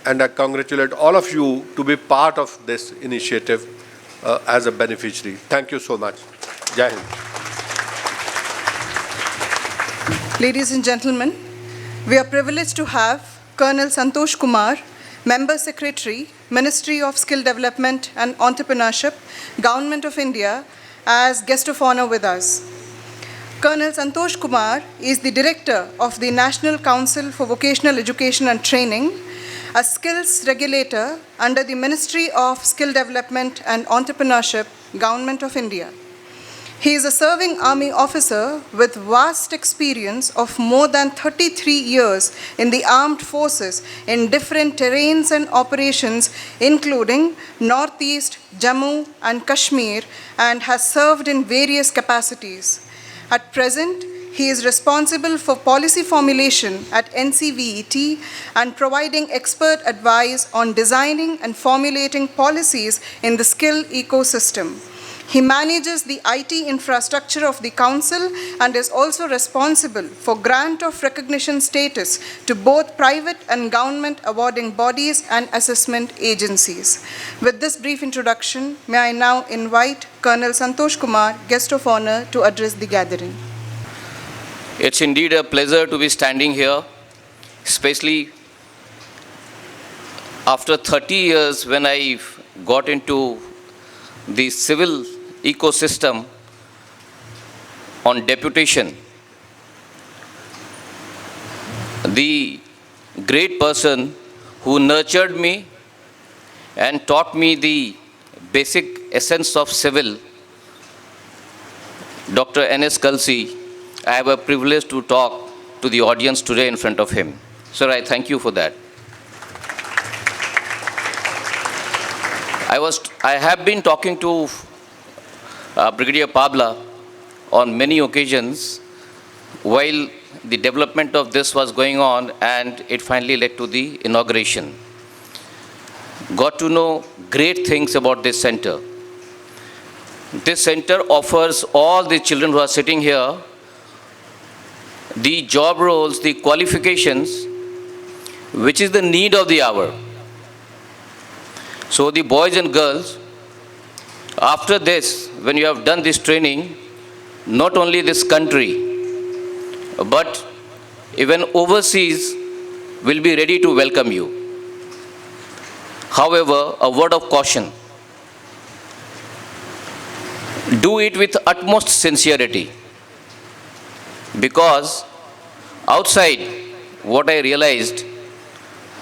And I congratulate all of you to be part of this initiative. as a beneficiary. Thank you so much. Jai Hind. Ladies and gentlemen, we are privileged to have Colonel Santosh Kumar, Member Secretary, Ministry of Skill Development and Entrepreneurship, Government of India, as guest of honor with us. Colonel Santosh Kumar is the Director of the National Council for Vocational Education and Training, a skills regulator under the Ministry of Skill Development and Entrepreneurship, Government of India. He is a serving army officer with vast experience of more than 33 years in the armed forces in different terrains and operations, including Northeast, Jammu and Kashmir, and has served in various capacities. At present, he is responsible for policy formulation at NCVET and providing expert advice on designing and formulating policies in the skill ecosystem. He manages the IT infrastructure of the Council and is also responsible for grant of recognition status to both private and government awarding bodies and assessment agencies. With this brief introduction, may I now invite Colonel Santosh Kumar, guest of honor, to address the gathering. It's indeed a pleasure to be standing here, especially after 30 years when I got into the civil ecosystem on deputation. The great person who nurtured me and taught me the basic essence of civil, Dr. N.S. Kalsi, I have a privilege to talk to the audience today in front of him. Sir, I thank you for that. I have been talking to Brigadier Pabla on many occasions while the development of this was going on, and it finally led to the inauguration. Got to know great things about this center. This center offers all the children who are sitting here the job roles, the qualifications, which is the need of the hour. So the boys and girls, after this, when you have done this training, not only this country, but even overseas will be ready to welcome you. However, a word of caution. Do it with utmost sincerity. Because outside, what I realized,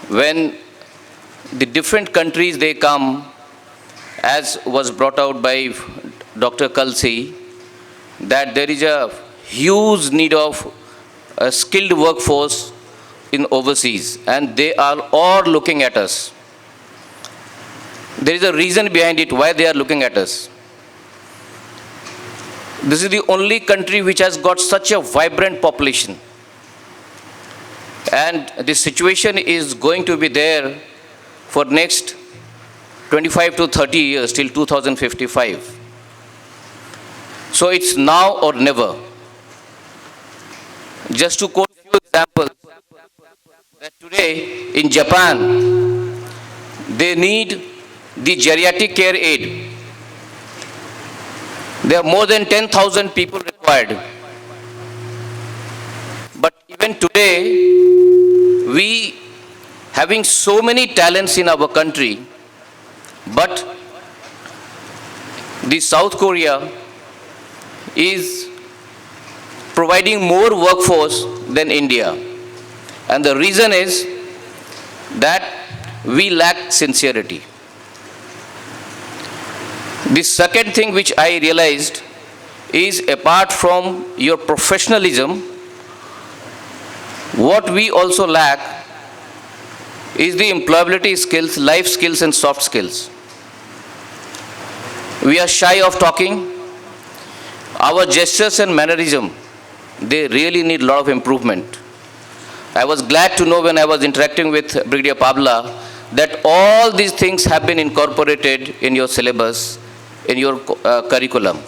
when the different countries they come, as was brought out by Dr. Kalsi, that there is a huge need of a skilled workforce in overseas, and they are all looking at us. There is a reason behind it why they are looking at us. This is the only country which has got such a vibrant population. And the situation is going to be there for next 25 to 30 years till 2055. So it's now or never. Just to quote a few examples, that today in Japan, they need the geriatric care aid. There are more than 10,000 people required. But even today, we having so many talents in our country, but the South Korea is providing more workforce than India. And the reason is that we lack sincerity. The second thing which I realized is, apart from your professionalism, what we also lack is the employability skills, life skills and soft skills. We are shy of talking. Our gestures and mannerism, they really need a lot of improvement. I was glad to know when I was interacting with Brigadier Pabla that all these things have been incorporated in your syllabus, in your curriculum.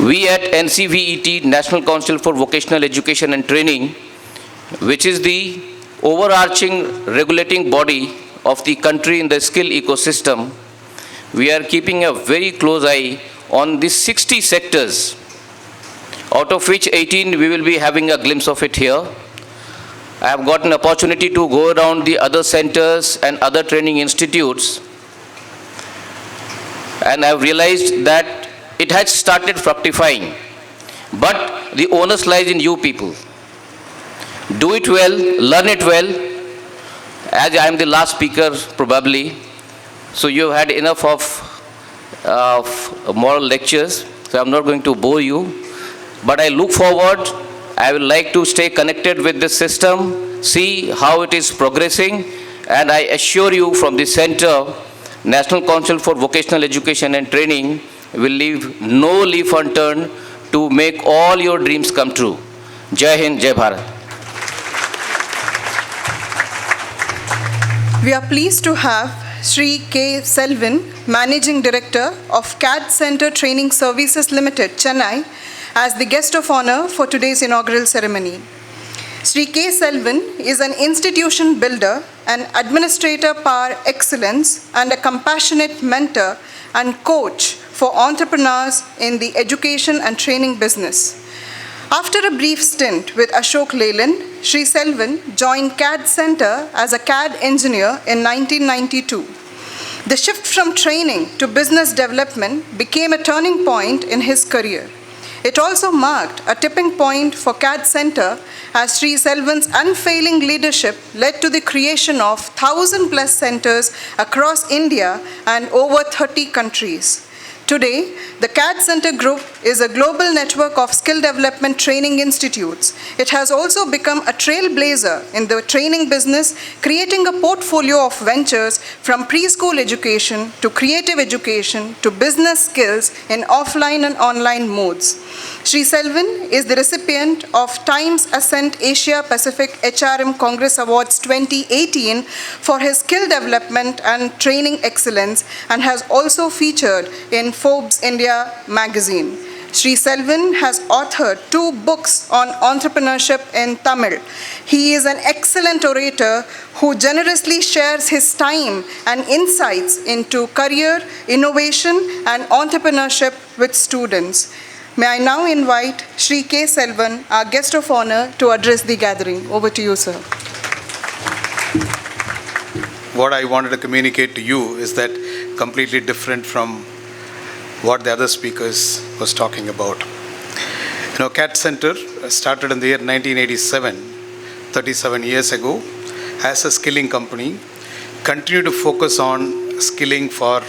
We at NCVET, National Council for Vocational Education and Training, which is the overarching regulating body of the country in the skill ecosystem, we are keeping a very close eye on these 60 sectors, out of which 18 we will be having a glimpse of it here. I have got an opportunity to go around the other centers and other training institutes, and I have realized that it has started fructifying. But the onus lies in you people. Do it well, learn it well. As I am the last speaker probably, so you have had enough of moral lectures, so I am not going to bore you. But I look forward, I would like to stay connected with this system, see how it is progressing, and I assure you from the center, National Council for Vocational Education and Training will leave no leaf unturned to make all your dreams come true. Jai Hind, Jai Bharat. We are pleased to have Sri K. Selvan, Managing Director of CAD Center Training Services Limited, Chennai, as the guest of honor for today's inaugural ceremony. Sri K. Selvan is an institution builder, an administrator par excellence, and a compassionate mentor and coach for entrepreneurs in the education and training business. After a brief stint with Ashok Leyland, Sri Selvan joined CAD Center as a CAD engineer in 1992. The shift from training to business development became a turning point in his career. It also marked a tipping point for CAD Center as Sri Selvan's unfailing leadership led to the creation of 1,000+ centers across India and over 30 countries. Today, the CAD Center Group is a global network of skill development training institutes. It has also become a trailblazer in the training business, creating a portfolio of ventures from preschool education to creative education to business skills in offline and online modes. Sri Selvan is the recipient of Times Ascent Asia Pacific HRM Congress Awards 2018 for his skill development and training excellence, and has also featured in Forbes India magazine. Sri Selvan has authored 2 books on entrepreneurship in Tamil. He is an excellent orator who generously shares his time and insights into career, innovation, and entrepreneurship with students. May I now invite Sri K. Selvan, our guest of honor, to address the gathering. Over to you, sir. What I wanted to communicate to you is that completely different from what the other speakers was talking about. CAD Center started in the year 1987, 37 years ago, as a skilling company, continue to focus on skilling for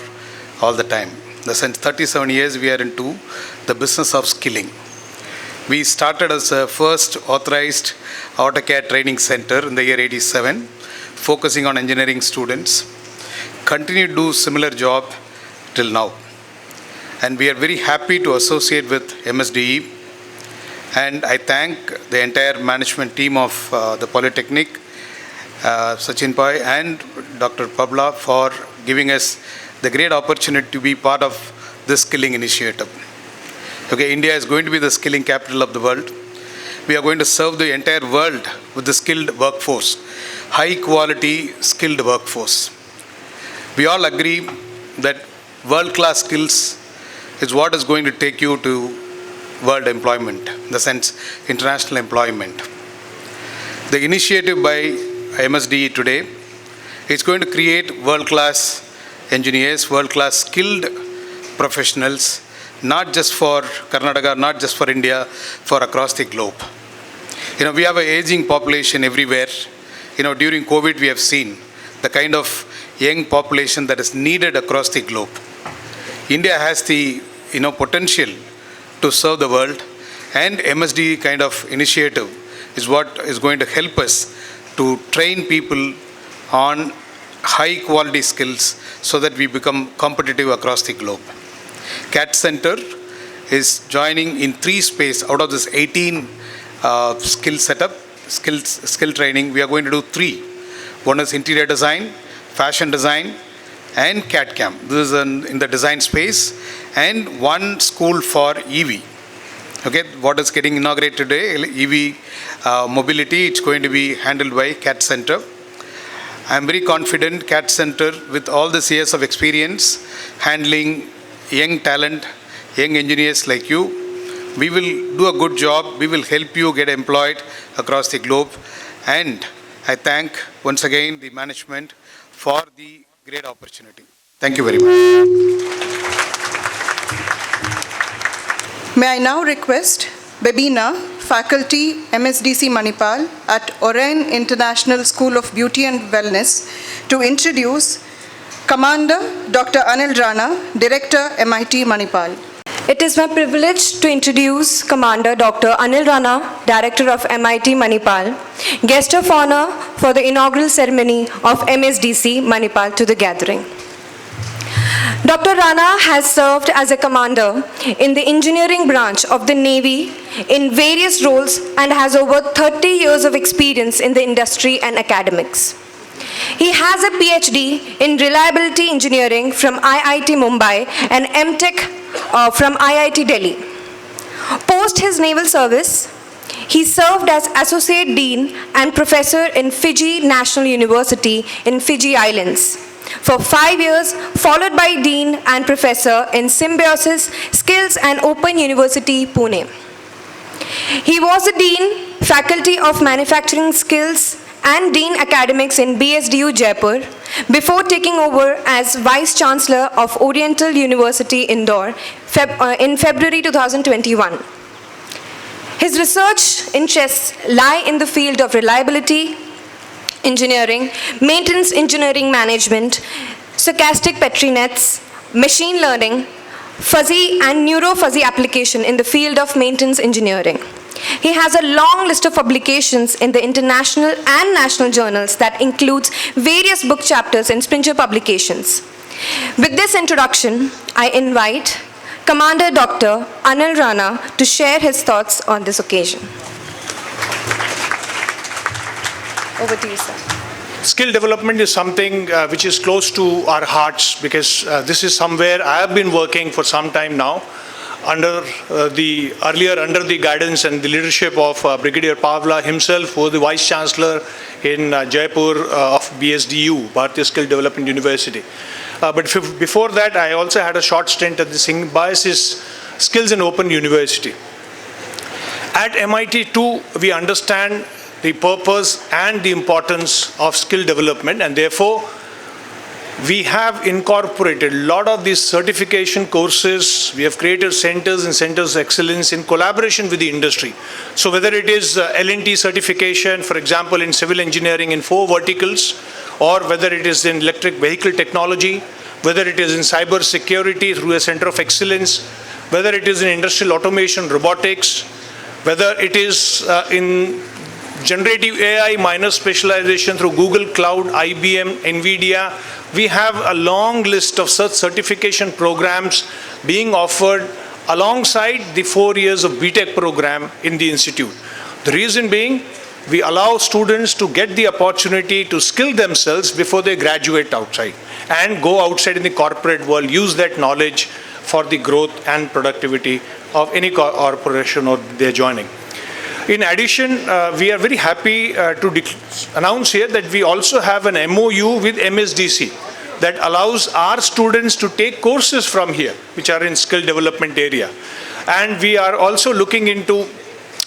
all the time. Since 37 years, we are into the business of skilling. We started as a first authorized AutoCAD training center in the year 87, focusing on engineering students. Continue to do similar job till now. And we are very happy to associate with MSDE. And I thank the entire management team of the Polytechnic, Sachin Pai and Dr. Pabla, for giving us the great opportunity to be part of this skilling initiative. Okay, India is going to be the skilling capital of the world. We are going to serve the entire world with the skilled workforce, high quality skilled workforce. We all agree that world-class skills is what is going to take you to world employment, in the sense international employment. The initiative by MSDE today is going to create world-class engineers, world-class skilled professionals, not just for Karnataka, not just for India, for across the globe. We have an aging population everywhere. During COVID, we have seen the kind of young population that is needed across the globe. India has the potential to serve the world, and MSD kind of initiative is what is going to help us to train people on high quality skills so that we become competitive across the globe. CAD Center is joining in 3 space out of this 18 skill training. We are going to do 3. One is interior design, fashion design, and CAD CAM. This is in the design space, and 1 school for EV. Okay, what is getting inaugurated today, EV mobility, it's going to be handled by CAD Center. I'm very confident CAT Center, with all the years of experience handling young talent, young engineers like you, we will do a good job. We will help you get employed across the globe. And I thank once again the management for the great opportunity. Thank you very much. May I now request Bebina, Faculty, MSDC Manipal at Oren International School of Beauty and Wellness, to introduce Commander Dr. Anil Rana, Director, MIT Manipal. It is my privilege to introduce Commander Dr. Anil Rana, Director of MIT Manipal, guest of honor for the inaugural ceremony of MSDC Manipal to the gathering. Dr. Rana has served as a commander in the engineering branch of the Navy in various roles and has over 30 years of experience in the industry and academics. He has a PhD in reliability engineering from IIT Mumbai and MTech from IIT Delhi. Post his naval service, he served as Associate Dean and Professor in Fiji National University in Fiji Islands for 5 years, followed by Dean and Professor in Symbiosis Skills and Open University, Pune. He was the Dean, Faculty of Manufacturing Skills and Dean Academics in BSDU Jaipur before taking over as Vice Chancellor of Oriental University Indore in February 2021. His research interests lie in the field of reliability engineering, maintenance engineering management, stochastic Petri nets, machine learning, fuzzy and neuro-fuzzy application in the field of maintenance engineering. He has a long list of publications in the international and national journals that includes various book chapters in Springer publications. With this introduction, I invite Commander Dr. Anil Rana to share his thoughts on this occasion. Over to you, sir. Skill development is something which is close to our hearts, because this is somewhere I have been working for some time now under the guidance and the leadership of Brigadier Pavla himself, who was the Vice Chancellor in Jaipur of BSDU, Bharatiya Skill Development University. But before that, I also had a short stint at the Symbiosis Skills and Open University. At MIT too, we understand the purpose and the importance of skill development, and therefore we have incorporated a lot of these certification courses. We have created centers and centers of excellence in collaboration with the industry. So whether it is L&T certification, for example, in civil engineering in 4 verticals, or whether it is in electric vehicle technology, whether it is in cyber security through a center of excellence, whether it is in industrial automation, robotics, whether it is in generative AI minor specialization through Google Cloud, IBM, NVIDIA. We have a long list of such certification programs being offered alongside the 4 years of BTech program in the institute. The reason being, we allow students to get the opportunity to skill themselves before they graduate outside and go outside in the corporate world, use that knowledge for the growth and productivity of any corporation or they're joining. In addition, we are very happy to announce here that we also have an MOU with MSDC that allows our students to take courses from here, which are in skill development area. And we are also looking into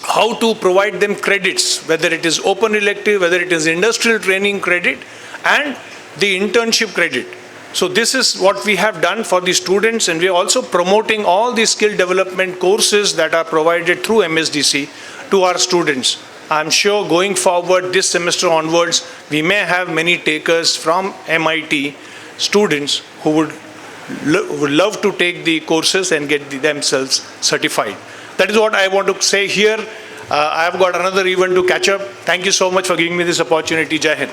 how to provide them credits, whether it is open elective, whether it is industrial training credit, and the internship credit. So this is what we have done for the students, and we are also promoting all the skill development courses that are provided through MSDC to our students. I'm sure going forward this semester onwards, we may have many takers from MIT students who would love to take the courses and get themselves certified. That is what I want to say here. I have got another event to catch up. Thank you so much for giving me this opportunity. Jai Hind.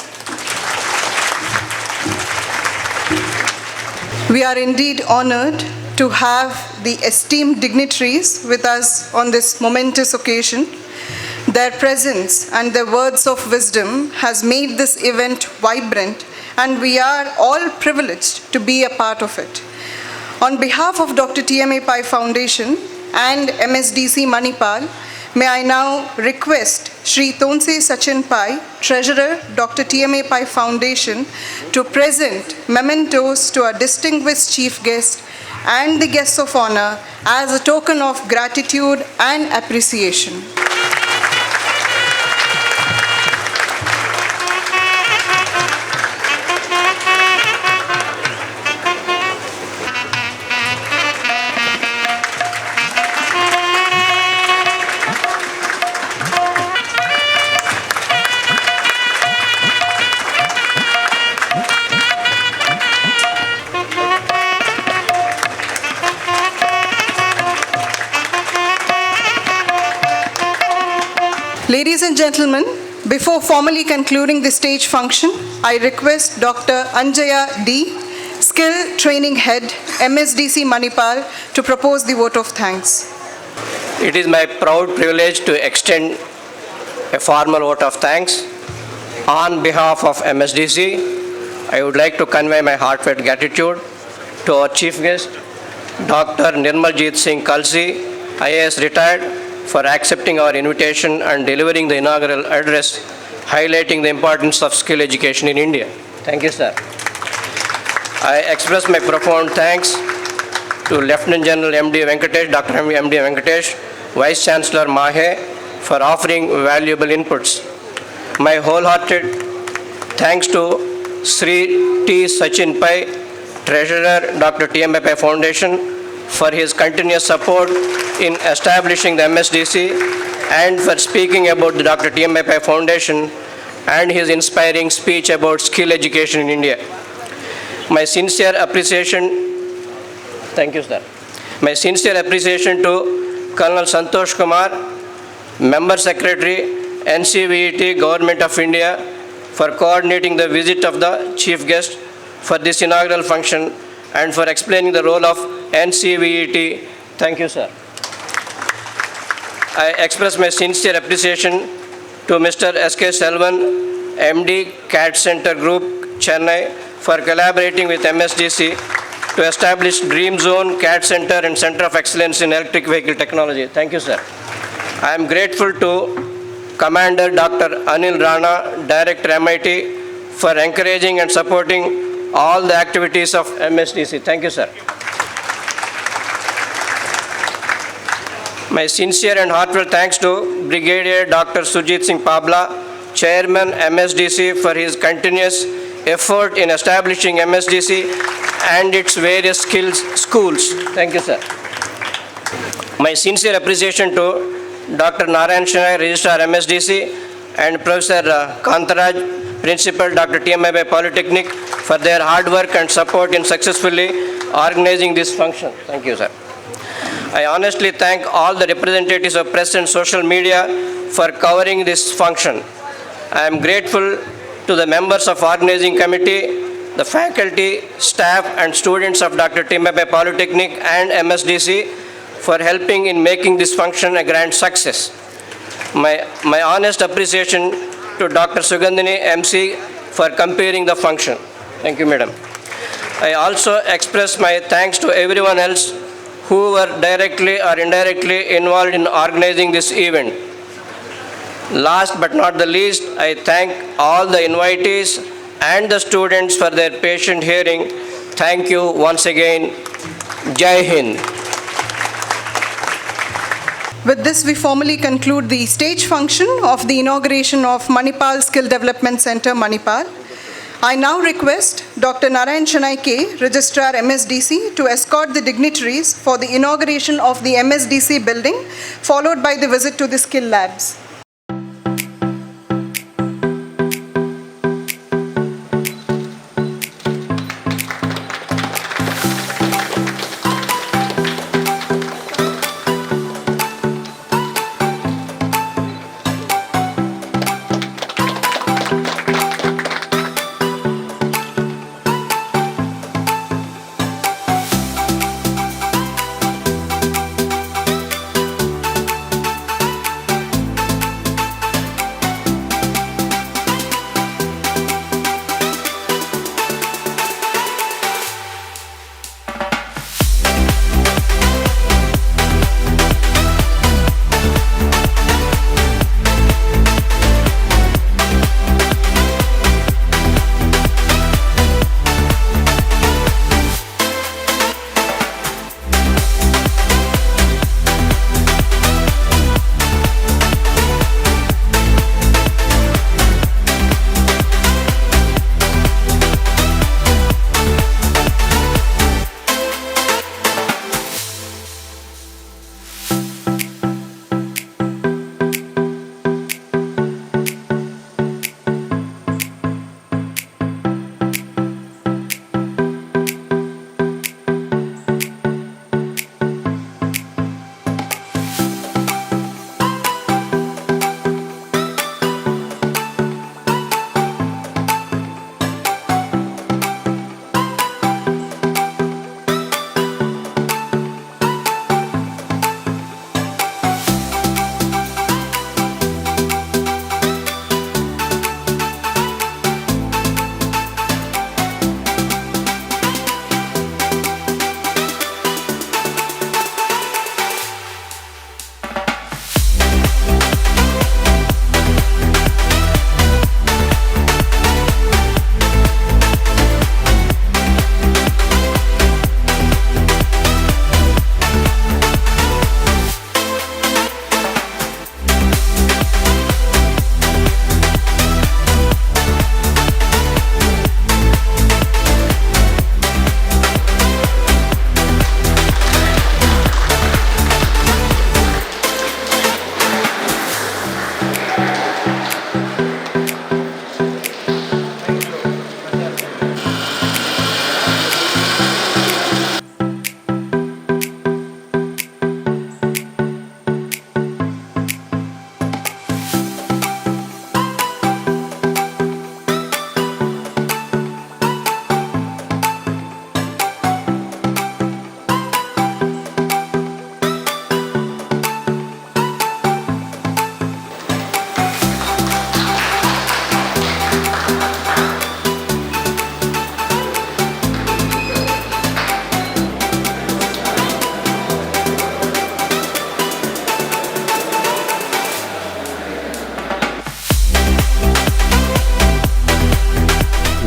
We are indeed honored to have the esteemed dignitaries with us on this momentous occasion. Their presence and their words of wisdom has made this event vibrant, and we are all privileged to be a part of it. On behalf of Dr. T.M.A. Pai Foundation and MSDC Manipal, May I now request Shri Tonse Sachin Pai, Treasurer, Dr. TMA Pai Foundation, to present mementos to our distinguished chief guest and the guests of honor as a token of gratitude and appreciation. Ladies and gentlemen, before formally concluding the stage function, I request Dr. Anjaya D., Skill Training Head, MSDC Manipal, to propose the vote of thanks. It is my proud privilege to extend a formal vote of thanks. On behalf of MSDC, I would like to convey my heartfelt gratitude to our chief guest, Dr. Nirmaljeet Singh Kalsi, IAS retired, for accepting our invitation and delivering the inaugural address, highlighting the importance of skill education in India. Thank you, sir. I express my profound thanks to Lieutenant General MD Venkatesh, Dr. MD Venkatesh, Vice Chancellor Mahe, for offering valuable inputs. My wholehearted thanks to Sri T. Sachin Pai, Treasurer, Dr. TMA Pai Foundation, for his continuous support in establishing the MSDC and for speaking about the Dr. TMA Pai Foundation and his inspiring speech about skill education in India. My sincere appreciation, thank you, sir. My sincere appreciation to Colonel Santosh Kumar, Member Secretary, NCVET, Government of India, for coordinating the visit of the chief guest for this inaugural function and for explaining the role of NCVET. Thank you, sir. I express my sincere appreciation to Mr. S.K. Selvan, MD, CAD Center Group, Chennai, for collaborating with MSDC to establish Dream Zone, CAD Center and Center of Excellence in Electric Vehicle Technology. Thank you, sir. I am grateful to Commander Dr. Anil Rana, Director MIT, for encouraging and supporting all the activities of MSDC. Thank you, sir. My sincere and heartfelt thanks to Brigadier Dr. Sujit Singh Pabla, Chairman MSDC, for his continuous effort in establishing MSDC and its various schools. Thank you, sir. My sincere appreciation to Dr. Narayan Shanai, Registrar MSDC, and Professor Kantaraj, Principal Dr. TMI Polytechnic, for their hard work and support in successfully organizing this function. Thank you, sir. I honestly thank all the representatives of press and social media for covering this function. I am grateful to the members of organizing committee, the faculty, staff and students of Dr. TMI Polytechnic and MSDC for helping in making this function a grand success. My honest appreciation to Dr. Sugandhini MC for comparing the function. Thank you, madam. I also express my thanks to everyone else who were directly or indirectly involved in organizing this event. Last but not the least, I thank all the invitees and the students for their patient hearing. Thank you once again. Jai Hind. With this, we formally conclude the stage function of the inauguration of Manipal Skill Development Center, Manipal. I now request Dr. Narayan Shanai K., Registrar MSDC, to escort the dignitaries for the inauguration of the MSDC building, followed by the visit to the skill labs.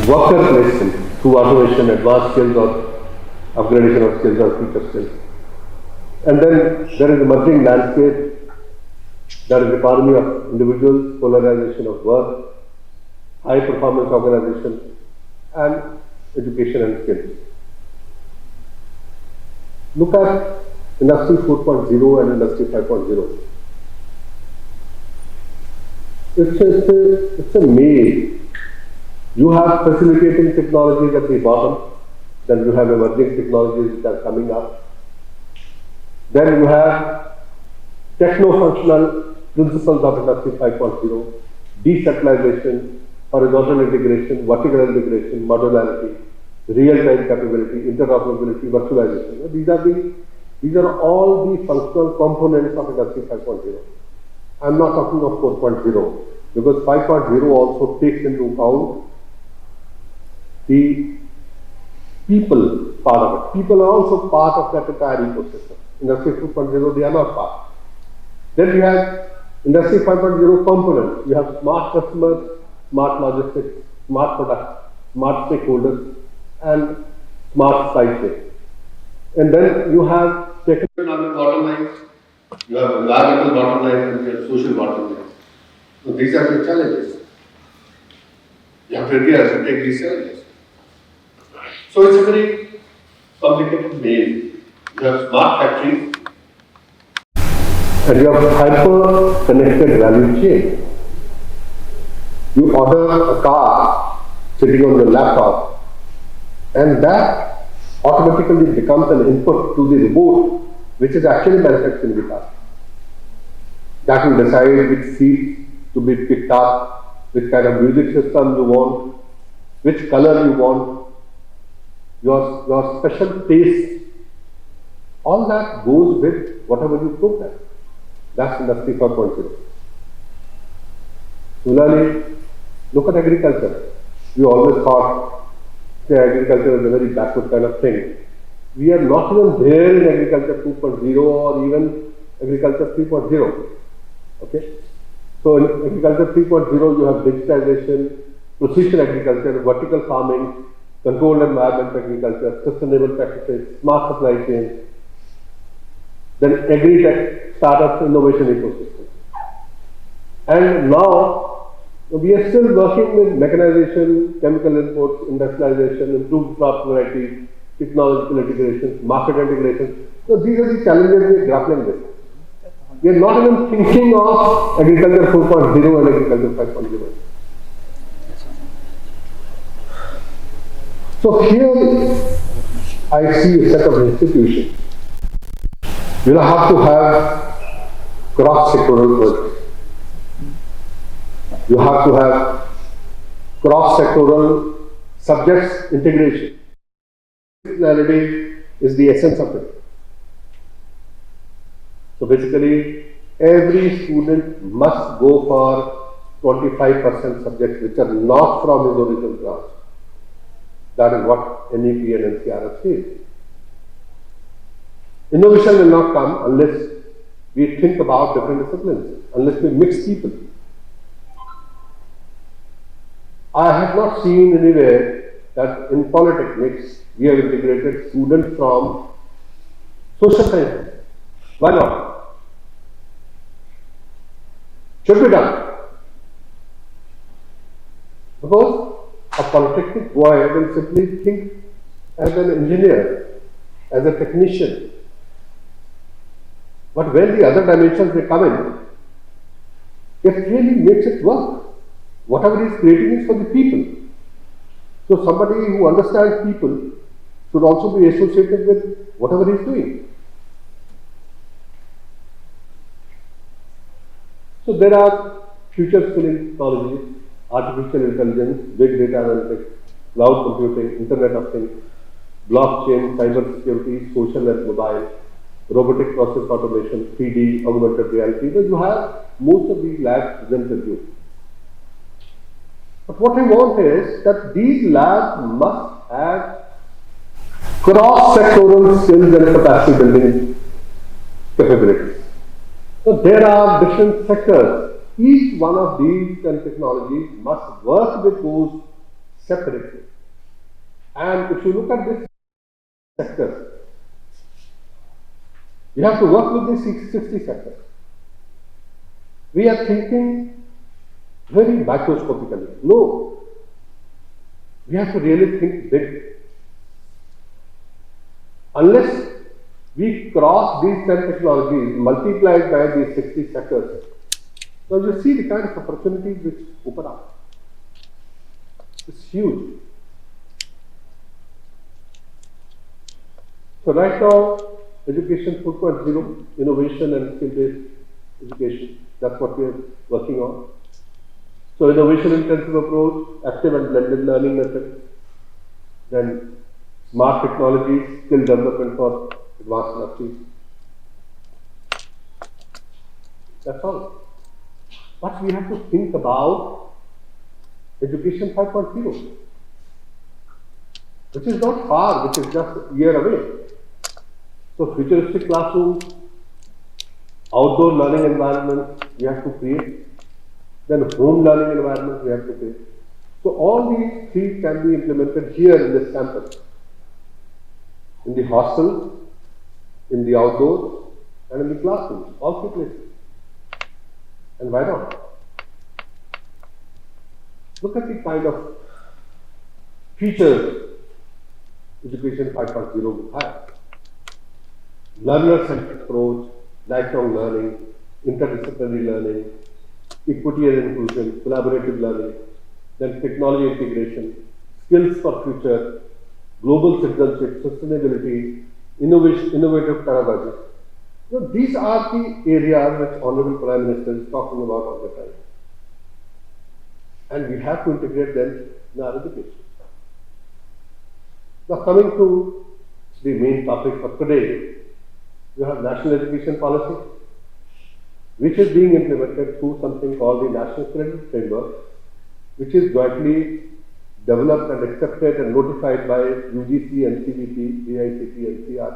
worker placement through automation, advanced skills or upgradation of skills or future skills. And then there is emerging landscape, that is economy of individuals, polarization of work, high performance organization, and education and skills. Look at Industry 4.0 and Industry 5.0. It's a maze. You have facilitating technologies at the bottom, then you have emerging technologies which are coming up. Then you have techno-functional principles of Industry 5.0, decentralization, horizontal integration, vertical integration, modularity, real-time capability, interoperability, virtualization. These are all the functional components of Industry 5.0. I'm not talking of 4.0 because 5.0 also takes into account the people part of it. People are also part of that entire ecosystem. Industry 2.0, they are not part. Then we have Industry 5.0 components. You have smart customers, smart logistics, smart products, smart stakeholders, and smart supply chain. And then you have technical bottom lines, you have environmental bottom lines, and you have social bottom lines. So these are the challenges. You have to take these challenges. So it's a very complicated maze. You have smart factories and you have hyper-connected value chain. You order a car sitting on your laptop and that automatically becomes an input to the robot which is actually manufacturing the car. That will decide which seats to be picked up, which kind of music system you want, which color you want, your special taste. All that goes with whatever you program. That's Industry 4.0. Similarly, look at agriculture. We always thought agriculture is a very backward kind of thing. We are not even there in agriculture 2.0 or even agriculture 3.0. Okay? So in agriculture 3.0 you have digitization, precision agriculture, vertical farming, controlled environment agriculture, sustainable practices, smart supply chain, then agri-tech startups, innovation ecosystem. And now we are still working with mechanization, chemical inputs, industrialization, improved crop variety, technological integration, market integration. So these are the challenges we are grappling with. We are not even thinking of agriculture 4.0 and agriculture 5.0. So here I see a set of institutions. You will have to have cross-sectoral work. You have to have cross-sectoral subjects integration. Disciplinarity is the essence of it. So basically, every student must go for 25% subjects which are not from his original class. That is what NEP and NCRF says. Innovation will not come unless we think about different disciplines, unless we mix people. I have not seen anywhere that in polytechnics we have integrated students from social sciences. Why not? Should be done. Because a polytechnic boy will simply think as an engineer, as a technician. But when the other dimensions they come in, it really makes it work. Whatever he is creating is for the people. So somebody who understands people should also be associated with whatever he is doing. So there are future skilling technologies, artificial intelligence, big data analytics, cloud computing, Internet of Things, blockchain, cyber security, social and mobile, robotic process automation, 3D, augmented reality. So you have most of these labs presented to you. But what I want is that these labs must have cross-sectoral skills and capacity building capabilities. So there are different sectors. Each one of these technologies must work with those separately. And if you look at this sector, you have to work with these 60 sectors. We are thinking very microscopically. No. We have to really think big. Unless we cross these 10 technologies multiplied by these 60 sectors, so you see the kind of opportunities which open up. It's huge. So right now, education 4.0, innovation and skill-based education, that's what we are working on. So innovation intensive approach, active and blended learning method, then smart technologies, skill development for advanced industries. That's all. But we have to think about education 5.0, which is not far, which is just a year away. So futuristic classrooms, outdoor learning environments we have to create. Then home learning environment we have to create. So all these three can be implemented here in this campus. In the hostel, in the outdoors, and in the classrooms, all three places. And why not? Look at the kind of features education 5.0 will have. Learner-centered approach, lifelong learning, interdisciplinary learning, equity and inclusion, collaborative learning, then technology integration, skills for future, global citizenship, sustainability, innovative pedagogy. So these are the areas which Honorable Prime Minister is talking about all the time. And we have to integrate them in our education. Now coming to the main topic for today, you have national education policy, which is being implemented through something called the National Credit Framework, which is jointly developed and accepted and notified by UGC, NCVP, AICT, NCR,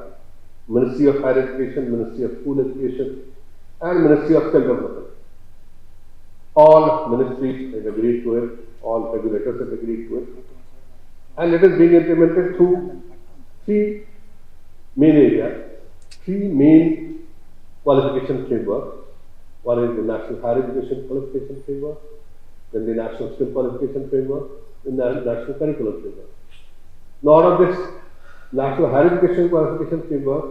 Ministry of Higher Education, Ministry of School Education, and Ministry of Skill Development. All ministries have agreed to it, all regulators have agreed to it, and it is being implemented through three main areas, three main qualification frameworks. One is the National Higher Education Qualification Framework, then the National Skill Qualification Framework, and the National Curriculum Framework. Now, out of this National Higher Education Qualification Framework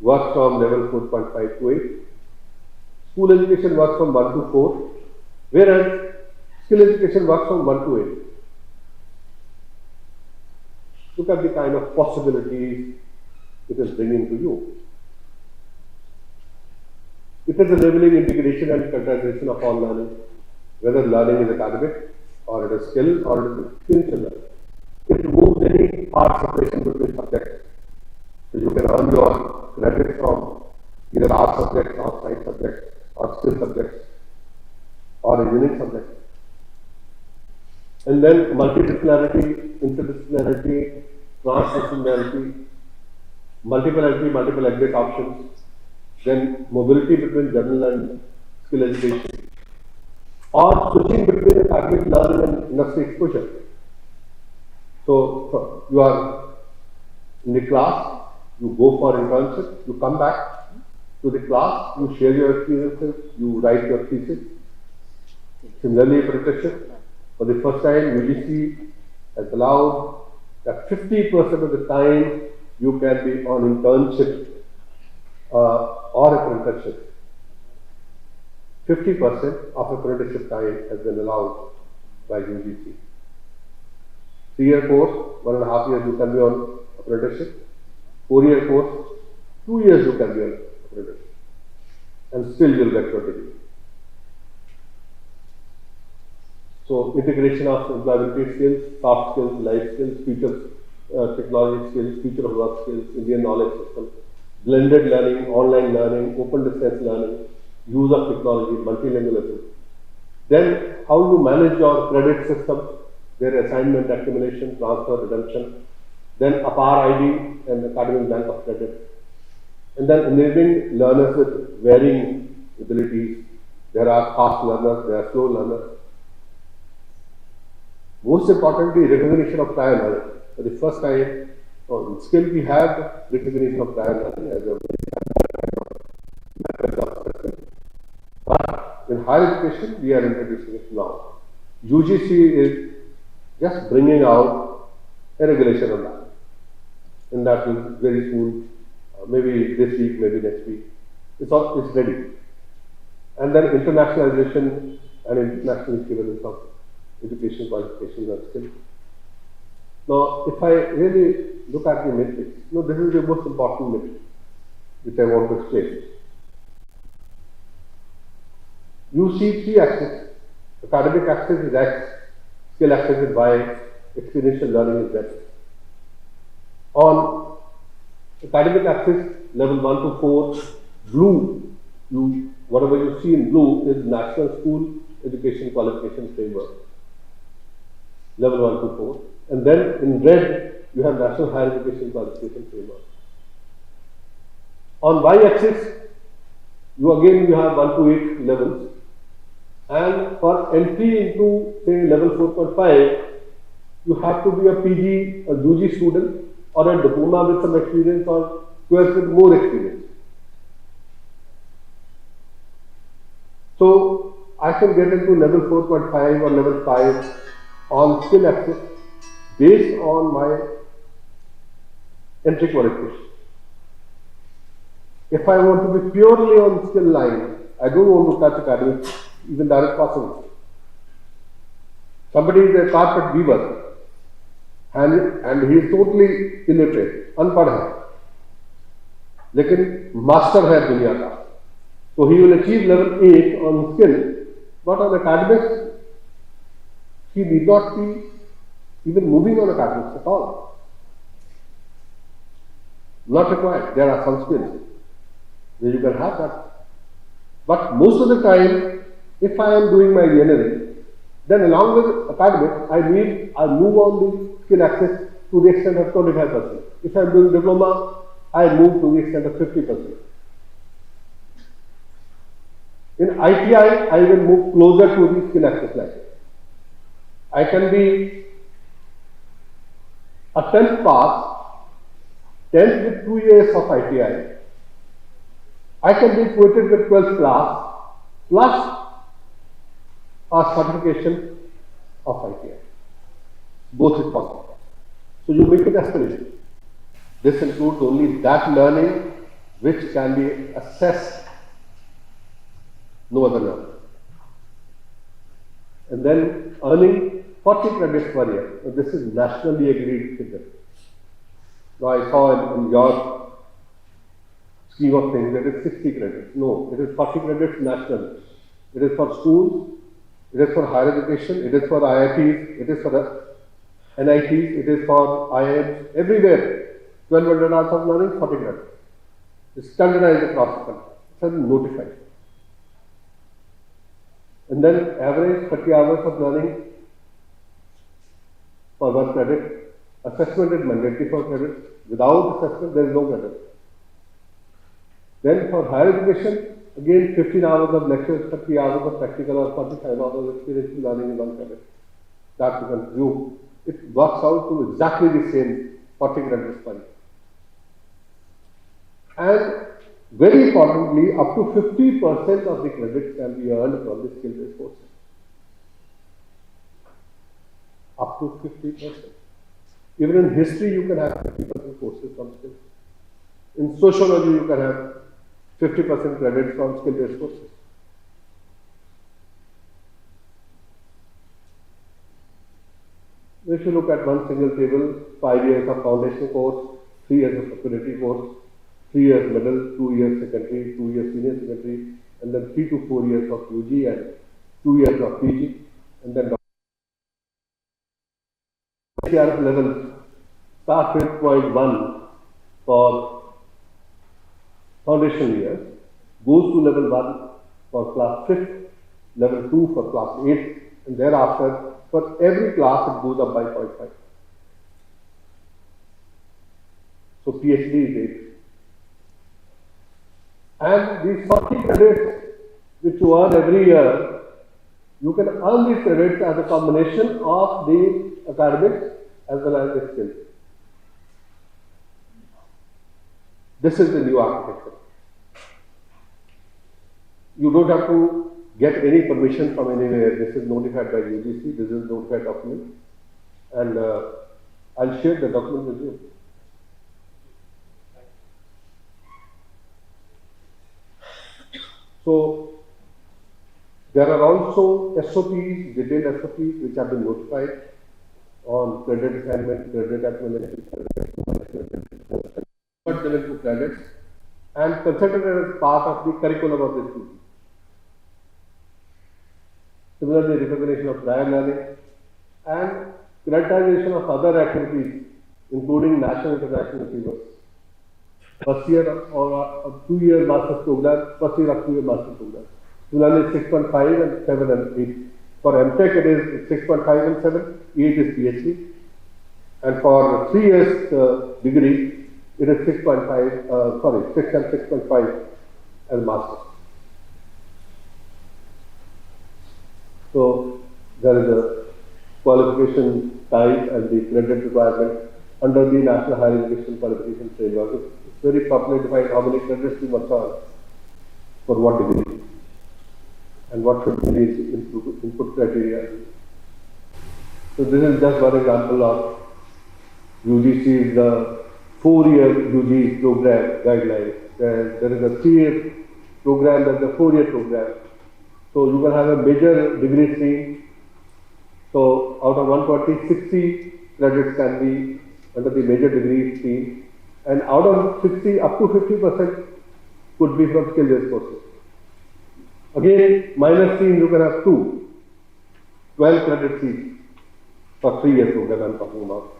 works from level 4.5 to 8. School education works from 1 to 4, whereas skill education works from 1 to 8. Look at the kind of possibilities it is bringing to you. It is enabling integration and culturalization of all learning, whether learning is academic, or it is skill, or it is experiential learning. It removes any hard separation between subjects. So you can earn your credit from either art subjects, or science subjects, or skill subjects, or engineering subjects. And then multidisciplinarity, interdisciplinarity, transdisciplinarity, multiple exit options, then mobility between general and skill education, or switching between academic learning and industry exposure. So you are in the class, you go for internship, you come back to the class, you share your experiences, you write your thesis. Similarly, apprenticeship. For the first time, UGC has allowed that 50% of the time you can be on internship or apprenticeship. 50% of apprenticeship time has been allowed by UGC. 3-year course, 1.5 years you can be on apprenticeship. 4-year course, 2 years you can be on apprenticeship. And still you will get your degree. So integration of employability skills, soft skills, life skills, future technology skills, future of work skills, Indian knowledge system, blended learning, online learning, open distance learning, use of technology, multilingualism. Then how you manage your credit system, their assignment, accumulation, transfer, redemption. Then APAR ID and Academic Bank of Credit. And then enabling learners with varying abilities. There are fast learners, there are slow learners. Most importantly, recognition of prior learning. For the first time, in skill we have recognition of prior learning as a method of assessment. But in higher education, we are introducing it now. UGC is just bringing out a regulation on that. And that will very soon, maybe this week, maybe next week. It's ready. And then internationalization and international equivalence of education qualifications and skills. Now, if I really look at the matrix, this is the most important matrix which I want to explain. You see 3 axes. Academic axis is X, skill axis is Y, experiential learning is Z. On academic axis, level 1 to 4, blue, whatever you see in blue is National School Education Qualification Framework, level 1 to 4. And then in red, you have National Higher Education Qualification Framework. On y-axis, you have 1 to 8 levels. And for entry into, say, level 4.5, you have to be a PG, a UG student, or a diploma with some experience, or 12 with more experience. So I can get into level 4.5 or level 5 on skill axis based on my entry qualification. If I want to be purely on skill line, I don't want to touch academics, even that is possible. Somebody is a carpet weaver and he is totally illiterate, unpad hai, lekin master hai duniya ka. So he will achieve level 8 on skill, but on academics, he need not be even moving on academics at all. Not required. There are some skills where you can have that. But most of the time, if I am doing my engineering, then along with academics, I move on the skill axis to the extent of 25%. If I am doing diploma, I move to the extent of 50%. In ITI, I will move closer to the skill axis line. I can be a 10th pass, 10th with 2 years of ITI. I can be quoted with 12th class plus a certification of ITI. Both is possible. So you make it aspiration. This includes only that learning which can be assessed no other learner. And then earning 40 credits per year. Now, this is nationally agreed figure. Now I saw in your scheme of things that is 60 credits. No, it is 40 credits national. It is for schools, it is for higher education, it is for IITs, it is for NITs, it is for IIMs, everywhere. 1200 hours of learning, 40 credits. It's standardized across the country. It's notified. And then average 30 hours of learning for 1 credit. Assessment is mandatory for credit. Without assessment, there is no credit. Then for higher education, again 15 hours of lectures, 30 hours of practical or 45 hours of experiential learning in 1 credit. That you can view. It works out to exactly the same 40 credits per year. And very importantly, up to 50% of the credits can be earned from the skill-based courses. Up to 50%. Even in history, you can have 50% courses from skills. In sociology, you can have 50% credits from skill-based courses. If you look at one single table, 5 years of foundation course, 3 years of faculty course, 3 years middle, 2 years secondary, 2 years senior secondary, and then 3 to 4 years of UG and 2 years of PG, and then CRF level start with 0.1 for foundation years, goes to level 1 for class 5th, level 2 for class 8th, and thereafter for every class it goes up by 0.5. So PhD is 8. And these 40 credits which you earn every year, you can earn these credits as a combination of the academics as well as the skills. This is the new architecture. You don't have to get any permission from anywhere. This is notified by UGC, this is notified document, and I'll share the document with you. So there are also SOPs, detailed SOPs which have been notified on credit assignment, credit accumulation, convert them into credits and considered as part of the curriculum of the school. Similarly, recognition of prior learning and creditization of other activities, including national and international achievers. First year or a 2-year master's program, first year of 2-year master's program. Similarly, 6.5 and 7 and 8. For MTech, it is 6.5 and 7, 8 is PhD. And for 3 years degree, it is 6 and 6.5 as master's. So there is a qualification type and the credit requirement under the National Higher Education Qualification Framework. It's very properly defined how many credits you must earn for what degree and what should be the input criteria. So this is just one example of UGC's 4-year UG program guidelines. There is a 3-year program and a 4-year program. So you can have a major degree stream. So out of 120, 60 credits can be under the major degree stream, and out of 60, up to 50% could be from skill-based courses. Again, minor stream you can have 12 credits each for 3-year program I'm talking about.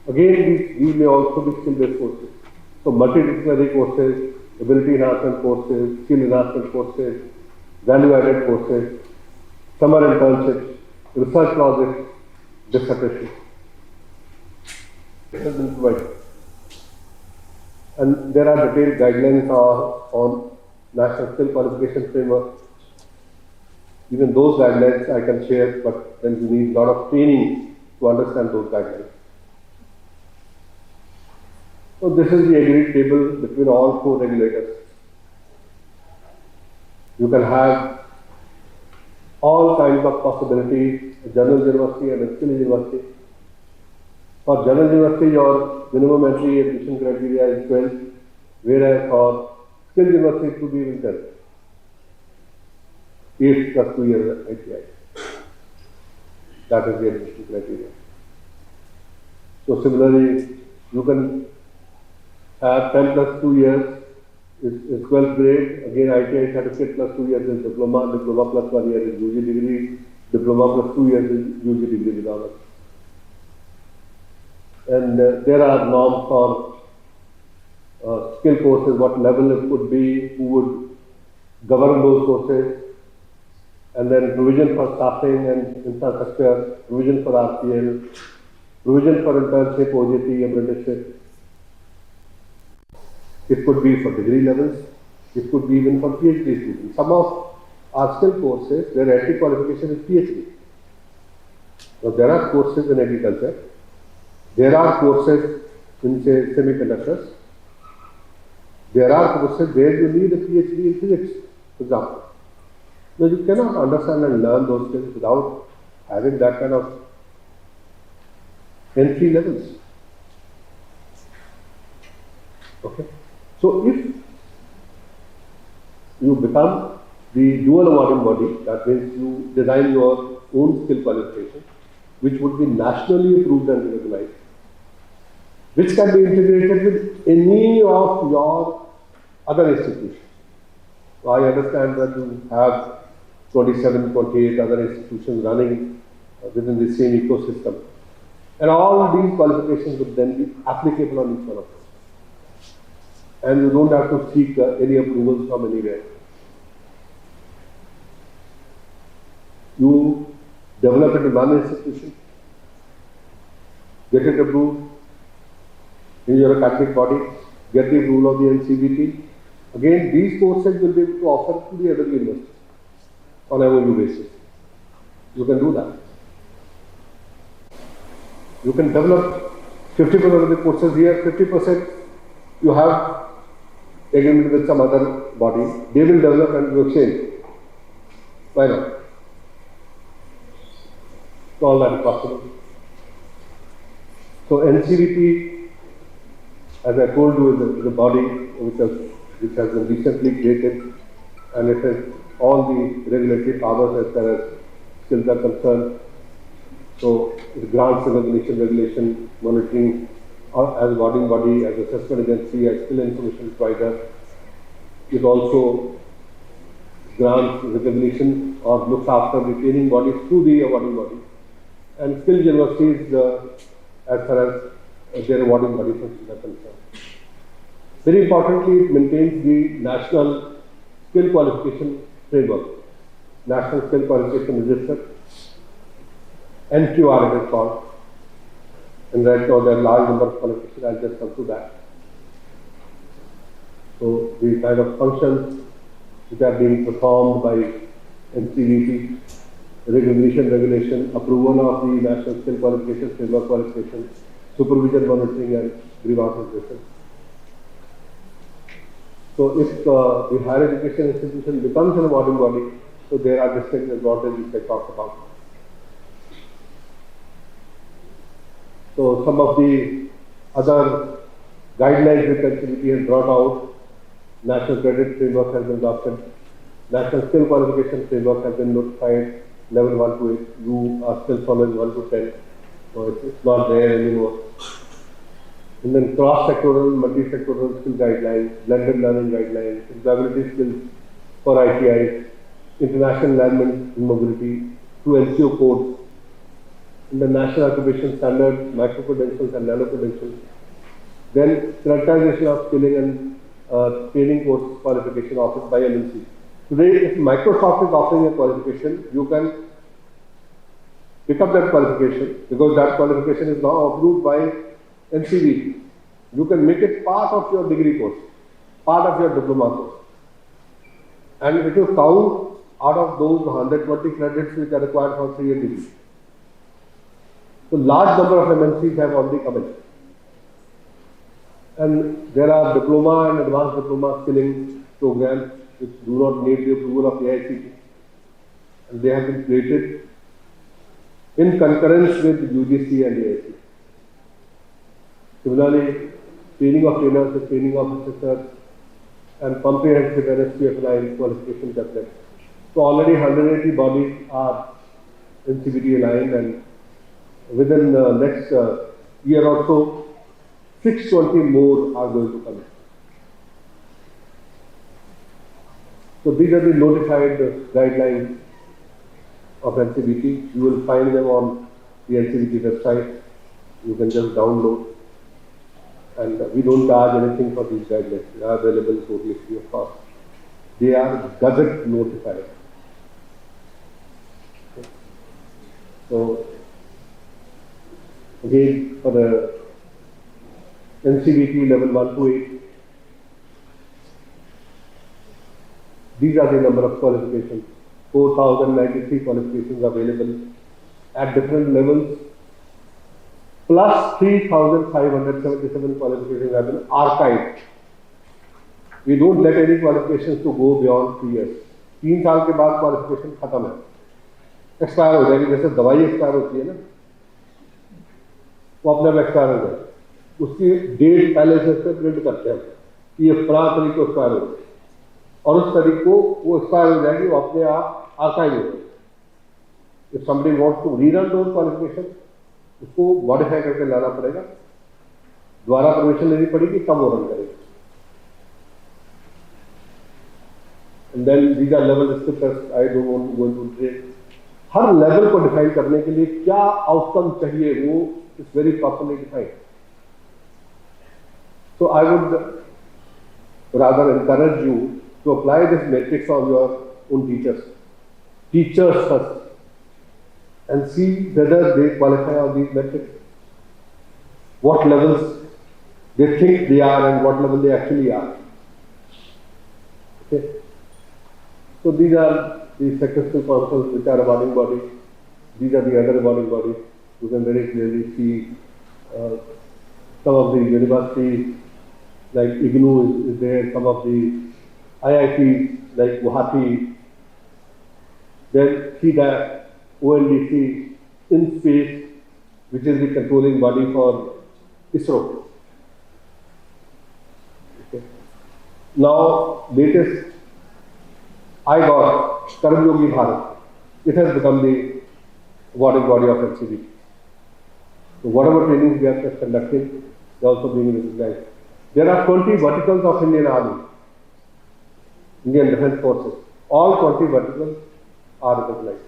Again, these may also be skill-based courses. So multidisciplinary courses, ability enhancement courses, skill enhancement courses, value-added courses, summer internships, research projects, dissertation. It has been provided. And there are detailed guidelines on National Skill Qualification Framework. Even those guidelines I can share, but then you need a lot of training to understand those guidelines. So this is the agreed table between all 4 regulators. You can have all kinds of possibilities, a general university and a skill university. For general university, your minimum entry admission criteria is 12, whereas for skill university it could be even 10. 8 plus 2 years ITI. That is the admission criteria. So similarly, you can have 10 plus 2 years is 12th grade, again ITI certificate plus 2 years is diploma, diploma plus 1 year is UG degree, diploma plus 2 years is UG degree with honors. And there are norms for skill courses, what level it could be, who would govern those courses, and then provision for staffing and infrastructure, provision for RPL, provision for internship, OJT, apprenticeship. It could be for degree levels, it could be even for PhD students. Some of our skill courses, their entry qualification is PhD. Now there are courses in agriculture, there are courses in say semiconductors, there are courses where you need a PhD in physics, for example. Now you cannot understand and learn those things without having that kind of entry levels. Okay. So if you become the dual awarding body, that means you design your own skill qualification, which would be nationally approved and recognized, which can be integrated with any of your other institutions. So I understand that you have 27, 28 other institutions running within the same ecosystem. And all these qualifications would then be applicable on each one of them. And you don't have to seek any approvals from anywhere. You develop it in one institution, get it approved in your academic body, get the approval of the NCVT. Again, these courses will be able to offer to the other universities on an MOU basis. You can do that. You can develop 50% of the courses here, 50% you have agreement with some other body, they will develop and you exchange. Why not? So all that is possible. So NCVT, as I told you, is a body which has been recently created, and it has all the regulatory powers as far as skills are concerned. So it grants recognition, regulation, monitoring, as awarding body, as assessment agency, as skill information provider. It also grants recognition or looks after the training bodies through the awarding body. And skilled universities as far as their awarding body functions are concerned. Very importantly, it maintains the national skill qualification framework, National Skill Qualification Register, NQR it is called. And right now there are large number of qualifications, I'll just come to that. So the kind of functions which are being performed by NCVT, recognition, regulation, approval of the National Skill Qualification, Framework Qualification, supervision, monitoring and grievance redressal. So if the higher education institution becomes an awarding body, so there are distinct advantages which I talked about. So some of the other guidelines which NCVT has brought out, National Credit Framework has been adopted, National Skill Qualification Framework has been notified, level 1 to 8, you are still following 1 to 10, so it's not there anymore. And then cross-sectoral, multi-sectoral skill guidelines, blended learning guidelines, employability skills for ITIs, international alignment in mobility, through NCO codes, in the national accreditation standards, micro-credentials and nano-credentials. Then characterization of skilling and training course qualification offered by MNC. Today, if Microsoft is offering a qualification, you can pick up that qualification because that qualification is now approved by NCVT. You can make it part of your degree course, part of your diploma course. And it will count out of those 120 credits which are required for 3-year degree. So large number of MNCs have already come in. And there are diploma and advanced diploma skilling programs which do not need the approval of the AICTE. And they have been created in concurrence with UGC and AICTE. Similarly, training of trainers, training of assessors, and comprehensive NSQF line qualification template So already 180 bodies are NCBT aligned, and within the next year or so, 620 more are going to come in. So these are the notified guidelines of NCBT. You will find them on the NCBT website. You can just download. And we don't charge anything for these guidelines. They are available totally free of cost. They are Gazette notified. Okay. So again, for the NCBT level 1 to 8, these are the number of qualifications. 4,093 qualifications available at different levels, plus 3,577 qualifications have been archived. We don't let any qualifications to go beyond 3 years. 3 साल के बाद qualification खत्म है, expire हो जाएगी, जैसे दवाई expire होती है ना, वो अपने आप एक्सपायर हो जाएगी, उसकी डेट पहले से प्रिंट करते हैं कि ये फलां तारीख को एक्सपायर हो जाएगी, और उस तारीख को वो एक्सपायर हो जाएगी, वो अपने आप आर्काइव हो जाएगी. If somebody wants to rerun those qualifications, उसको मॉडिफाई करके लाना पड़ेगा, दोबारा परमिशन लेनी पड़ेगी, तब वो रन करेगा. And then these are level descriptors. I don't want to go into detail. Her level को डिफाइन करने के लिए क्या आउटकम चाहिए, वो is very properly defined. So I would rather encourage you to apply this matrix on your own teachers first, and see whether they qualify on these metrics, what levels they think they are and what level they actually are. Okay. So these are the successful councils which are awarding bodies. These are the other awarding bodies. You can very clearly see some of the universities like IGNOU is there, some of the IITs like Guwahati, then CDAC, ONDC, in space, which is the controlling body for ISRO. Okay. Now, latest, I got Karam Yogi Bharat. It has become the awarding body of NCB. So whatever trainings we are conducting, they are also being recognized. There are 20 verticals of Indian Army, Indian Defence Forces. All 20 verticals are recognized.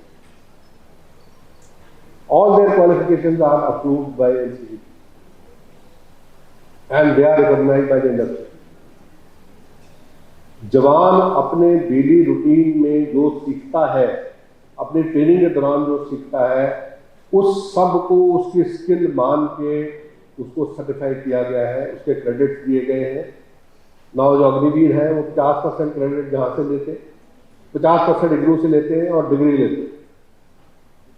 All their qualifications are approved by NCB, and they are recognized by the industry. जवान अपने daily routine में जो सीखता है, अपने training के दौरान जो सीखता है, उस सब को उसकी स्किल मान के उसको सर्टिफाई किया गया है, उसके क्रेडिट्स दिए गए हैं. नाउ जो अग्निवीर हैं वो 50% क्रेडिट जहाँ से लेते, 50% IGNOU से लेते हैं और डिग्री लेते हैं.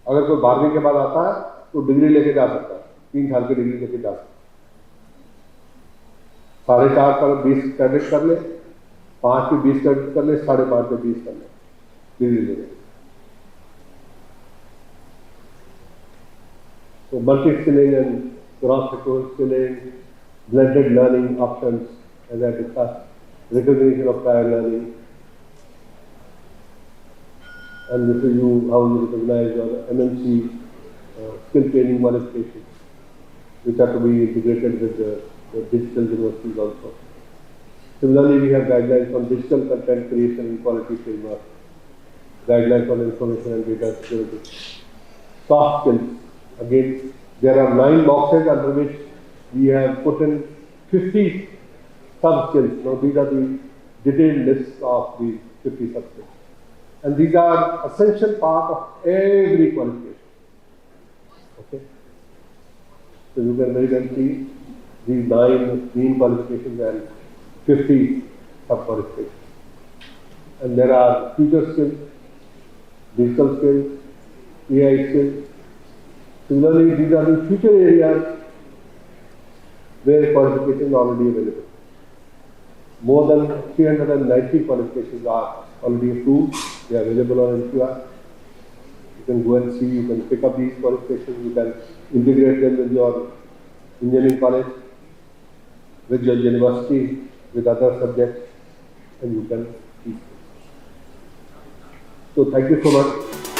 अगर कोई 12वीं के बाद आता है तो डिग्री लेके जा सकता है, 3 साल की डिग्री लेके जा सकता है. 4.5 पर 20 क्रेडिट कर ले, 5 पे 20 क्रेडिट कर ले, 5.5 पे 20 कर ले, डिग्री ले ले. So multi-skilling and cross-sectoral skilling, blended learning options, as I discussed, recognition of prior learning, and this is how you recognize your MNC skill training qualifications, which are to be integrated with the digital universities also. Similarly, we have guidelines on digital content creation and quality framework, guidelines on information and data security. Soft skills, again, there are 9 boxes under which we have put in 50 sub-skills. Now, these are the detailed lists of these 50 sub-skills. And these are essential part of every qualification. Okay? So you can very well see these 9 main qualifications and 50 sub-qualifications. And there are future skills, digital skills, AI skills. Similarly, these are the future areas where qualifications are already available. More than 390 qualifications are already approved. They are available on NQR. You can go and see, you can pick up these qualifications, you can integrate them with your engineering college, with your university, with other subjects, and you can teach them. So thank you so much.